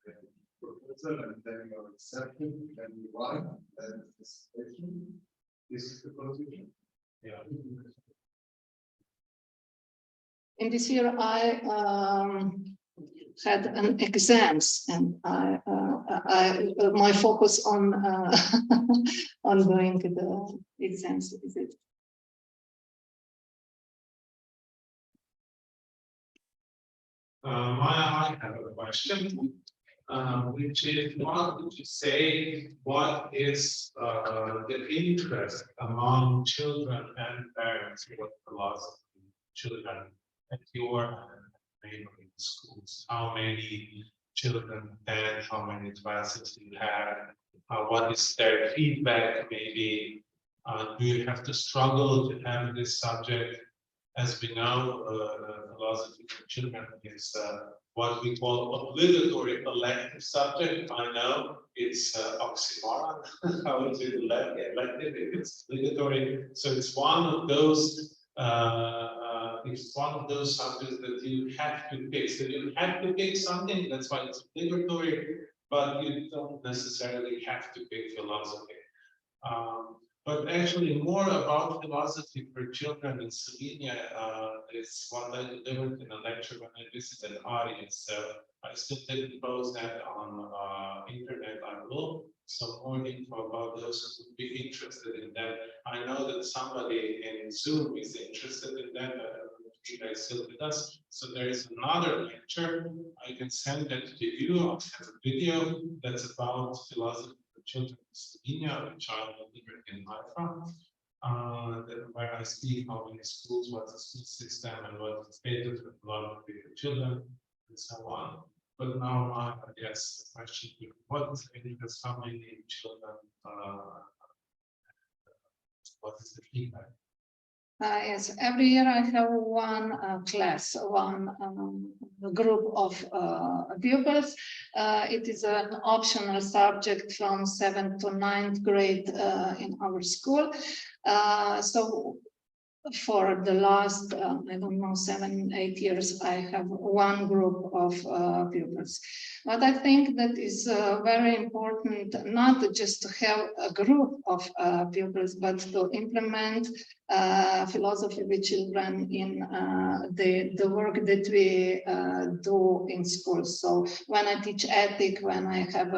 the proposal, and then you are accepted, then you write, then dissertation. This is the procedure. Yeah. In this year, I had an exams, and my focus on on doing the exams is it. Maja, I have a question, which is, what would you say, what is the interest among children and parents for philosophy, children at your neighboring schools? How many children attend? How many classes do you have? What is their feedback? Maybe do you have to struggle to have this subject? As we know, philosophy for children is what we call obligatory elective subject. I know it's oxymoron. How is it elective? It's obligatory. So it's one of those. It's one of those subjects that you have to pick. So you have to pick something. That's why it's obligatory. But you don't necessarily have to pick philosophy. But actually, more about philosophy for children in Slovenia is what I delivered in a lecture when I visited Arie. So I still didn't post that on internet. I will. So more info about those who would be interested in that. I know that somebody in Zoom is interested in that. You guys still with us. So there is another lecture. I can send that to you. I have a video that's about philosophy for children in Slovenia, which I delivered in Haifa, where I speak how many schools, what's the school system, and what's the state of philosophy for children. and so on. But now, yes, the question is, what is because how many children, what is the feedback? Yes, every year I have one class, one group of pupils. It is an optional subject from 7th to 9th grade in our school. So for the last, I don't know, 7-8 years, I have one group of pupils. But I think that is very important, not just to have a group of pupils, but to implement philosophy with children in the work that we do in school. So when I teach ethic, when I have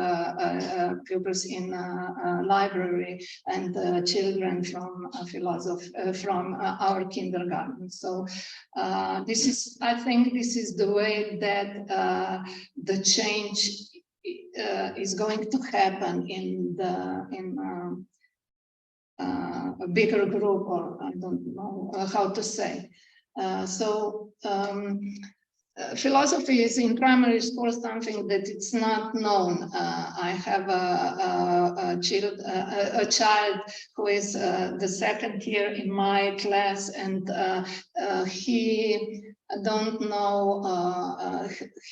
pupils in a library and children from philosophy, from our kindergarten. So this is, I think this is the way that the change is going to happen in a bigger group, or I don't know how to say. Philosophy is in primary school something that it's not known. I have a child who is the second year in my class, and he don't know,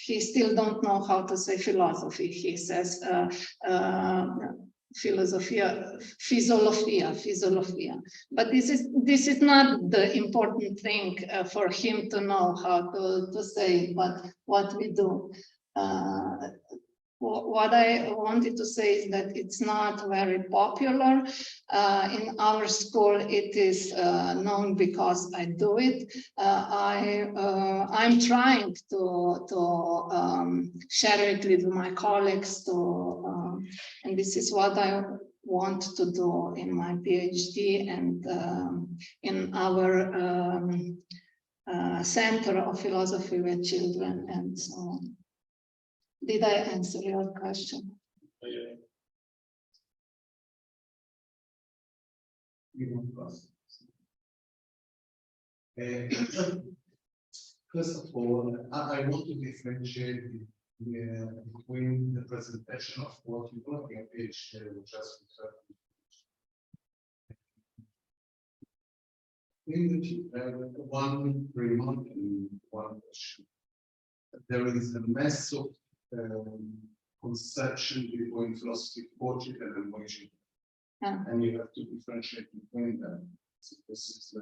he still don't know how to say philosophy. He says philosophia, but this is not the important thing for him to know how to say, but what we do. What I wanted to say is that it's not very popular in our school. It is known because I do it. I'm trying to share it with my colleagues, and this is what I want to do in my PhD and in our Center of Philosophy with Children and so on. Did I answer your question? First of all, I want to differentiate between the presentation of what you got in page just one remark and one question. There is a mess of conception between philosophy for children and for children, and you have to differentiate between them. So this is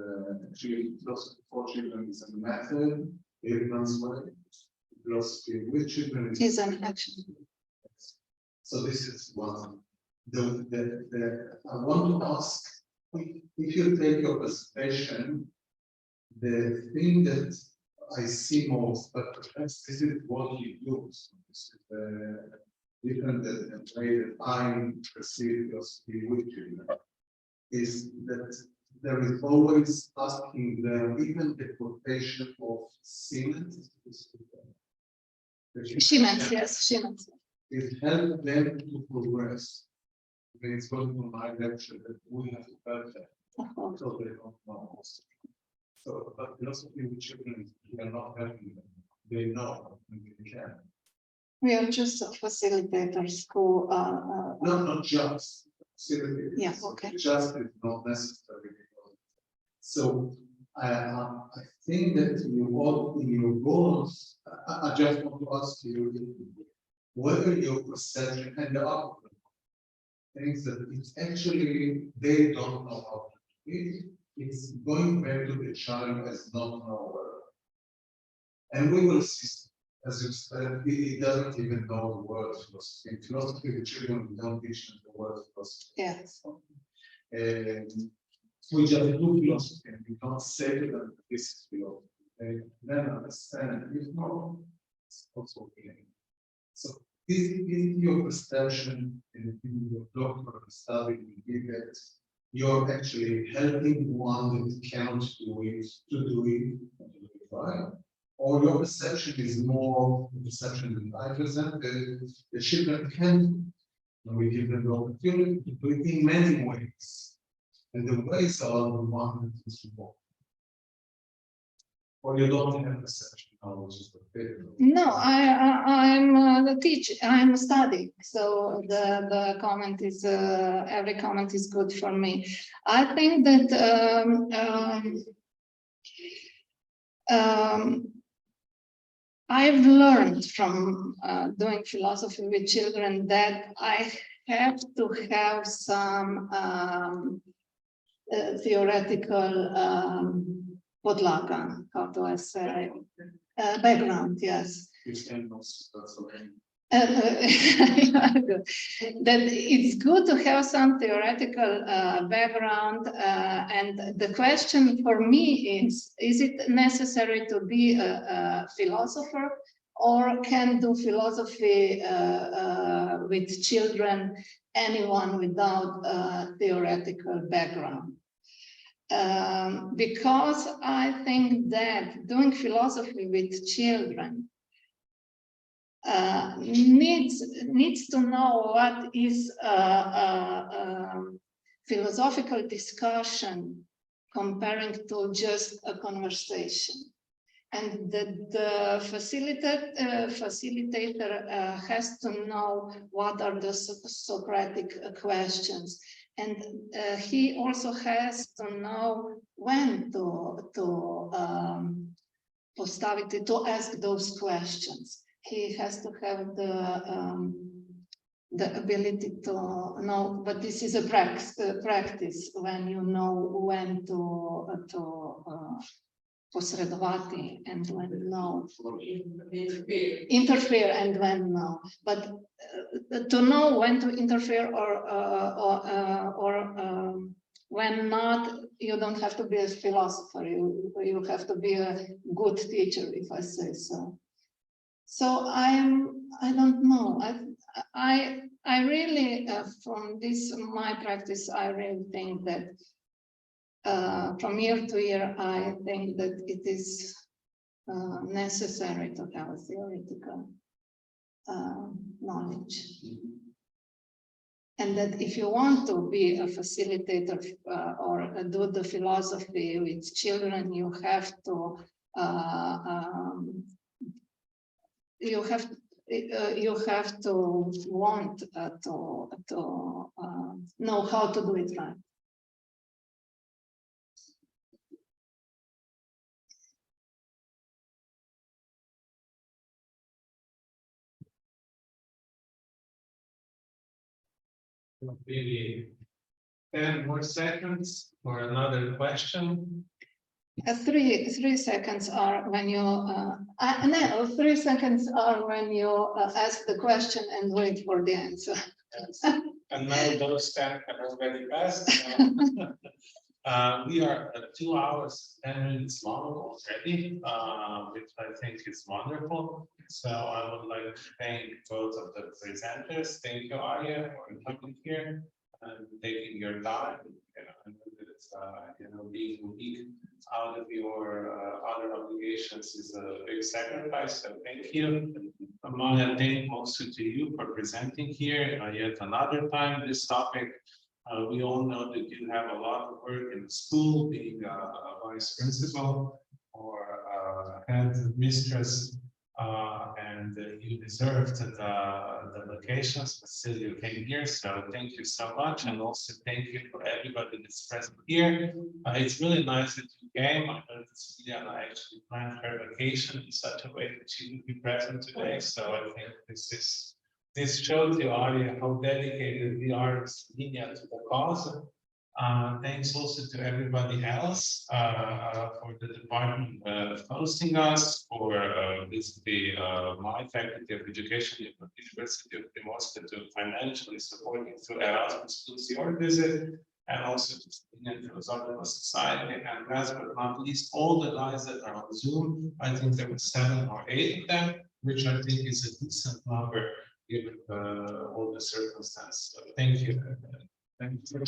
actually philosophy for children is a method, ignorance way. Philosophy with children is an action. So this is one. I want to ask, if you take your presentation, the thing that I see most, but perhaps this is what you do. So this is different than the way that I perceive philosophy with children, is that there is always asking them, even the quotation of Siemens. Siemens, yes, Siemens. It helps them to progress. It's going to my lecture that we have to help them. So they don't know. So, but philosophy with children, we are not helping them. They know and they can. We are just facilitators who no, not just facilitators. Yeah, okay. Just is not necessary. So I think that your goals, I just want to ask you whether your perception and the outcome things that it's actually they don't know how to do it. It's going back to the child as not knower. And we will see, as you said, he doesn't even know the word philosophy. In philosophy, the children don't teach them the word philosophy. Yes. We just do philosophy and we don't say to them this is philosophy. They then understand if not, it's also okay. So is your perception in your doctoral study that you're actually helping one that cannot do it to do it, right? Or your perception is more the perception that I present that the children can do it. And we give them the opportunity to do it in many ways. And the ways are the one that is involved. Or you don't have perception. No, I'm the teacher. I'm studying, so the comment is every comment is good for me. I think that I've learned from doing philosophy with children that I have to have some theoretical podlaga, how do I say, background, yes. That it's good to have some theoretical background, and the question for me is it necessary to be a philosopher, or can do philosophy with children, anyone without a theoretical background? Because I think that doing philosophy with children needs to know what is philosophical discussion comparing to just a conversation, and the facilitator has to know what are the Socratic questions, and he also has to know when to ask those questions. He has to have the ability to know, but this is a practice when you know when to posredovati and when no, interfere and when no. But to know when to interfere or when not, you don't have to be a philosopher. You have to be a good teacher, if I say so. So I don't know. I really, from this my practice, I really think that from year to year, I think that it is necessary to have a theoretical knowledge. And that if you want to be a facilitator or do the philosophy with children, you have to you have to want to know how to do it right. Maybe 10 more seconds for another question. 3 seconds are when you no, 3 seconds are when you ask the question and wait for the answer. Yes. And now those 10 have already passed. So we are 2 hours, 10 minutes long already, which I think is wonderful. So I would like to thank both of the presenters. Thank you, Arie, for coming here and taking your time. I know that it's, being a week out of your other obligations is a big sacrifice. So thank you. Maja, thank also to you for presenting here yet another time this topic. We all know that you have a lot of work in the school, being a vice principal or head mistress, and you deserved the vacations, but still you came here. So thank you so much, and also thank you for everybody that's present here. It's really nice that you came. I know that Celia and I actually planned her vacation in such a way that she would be present today. So I think this shows you, Arie, how dedicated we are in Slovenia to the cause. Thanks also to everybody else for the department hosting us, for basically my faculty of education at the University of Primorska to financially supporting through Erasmus Plus your visit, and also to the Slovenian Philosophical Society, and last but not least, all the guys that are on Zoom. I think there were 7 or 8 of them, which I think is a decent number given all the circumstances. So thank you. Thank you.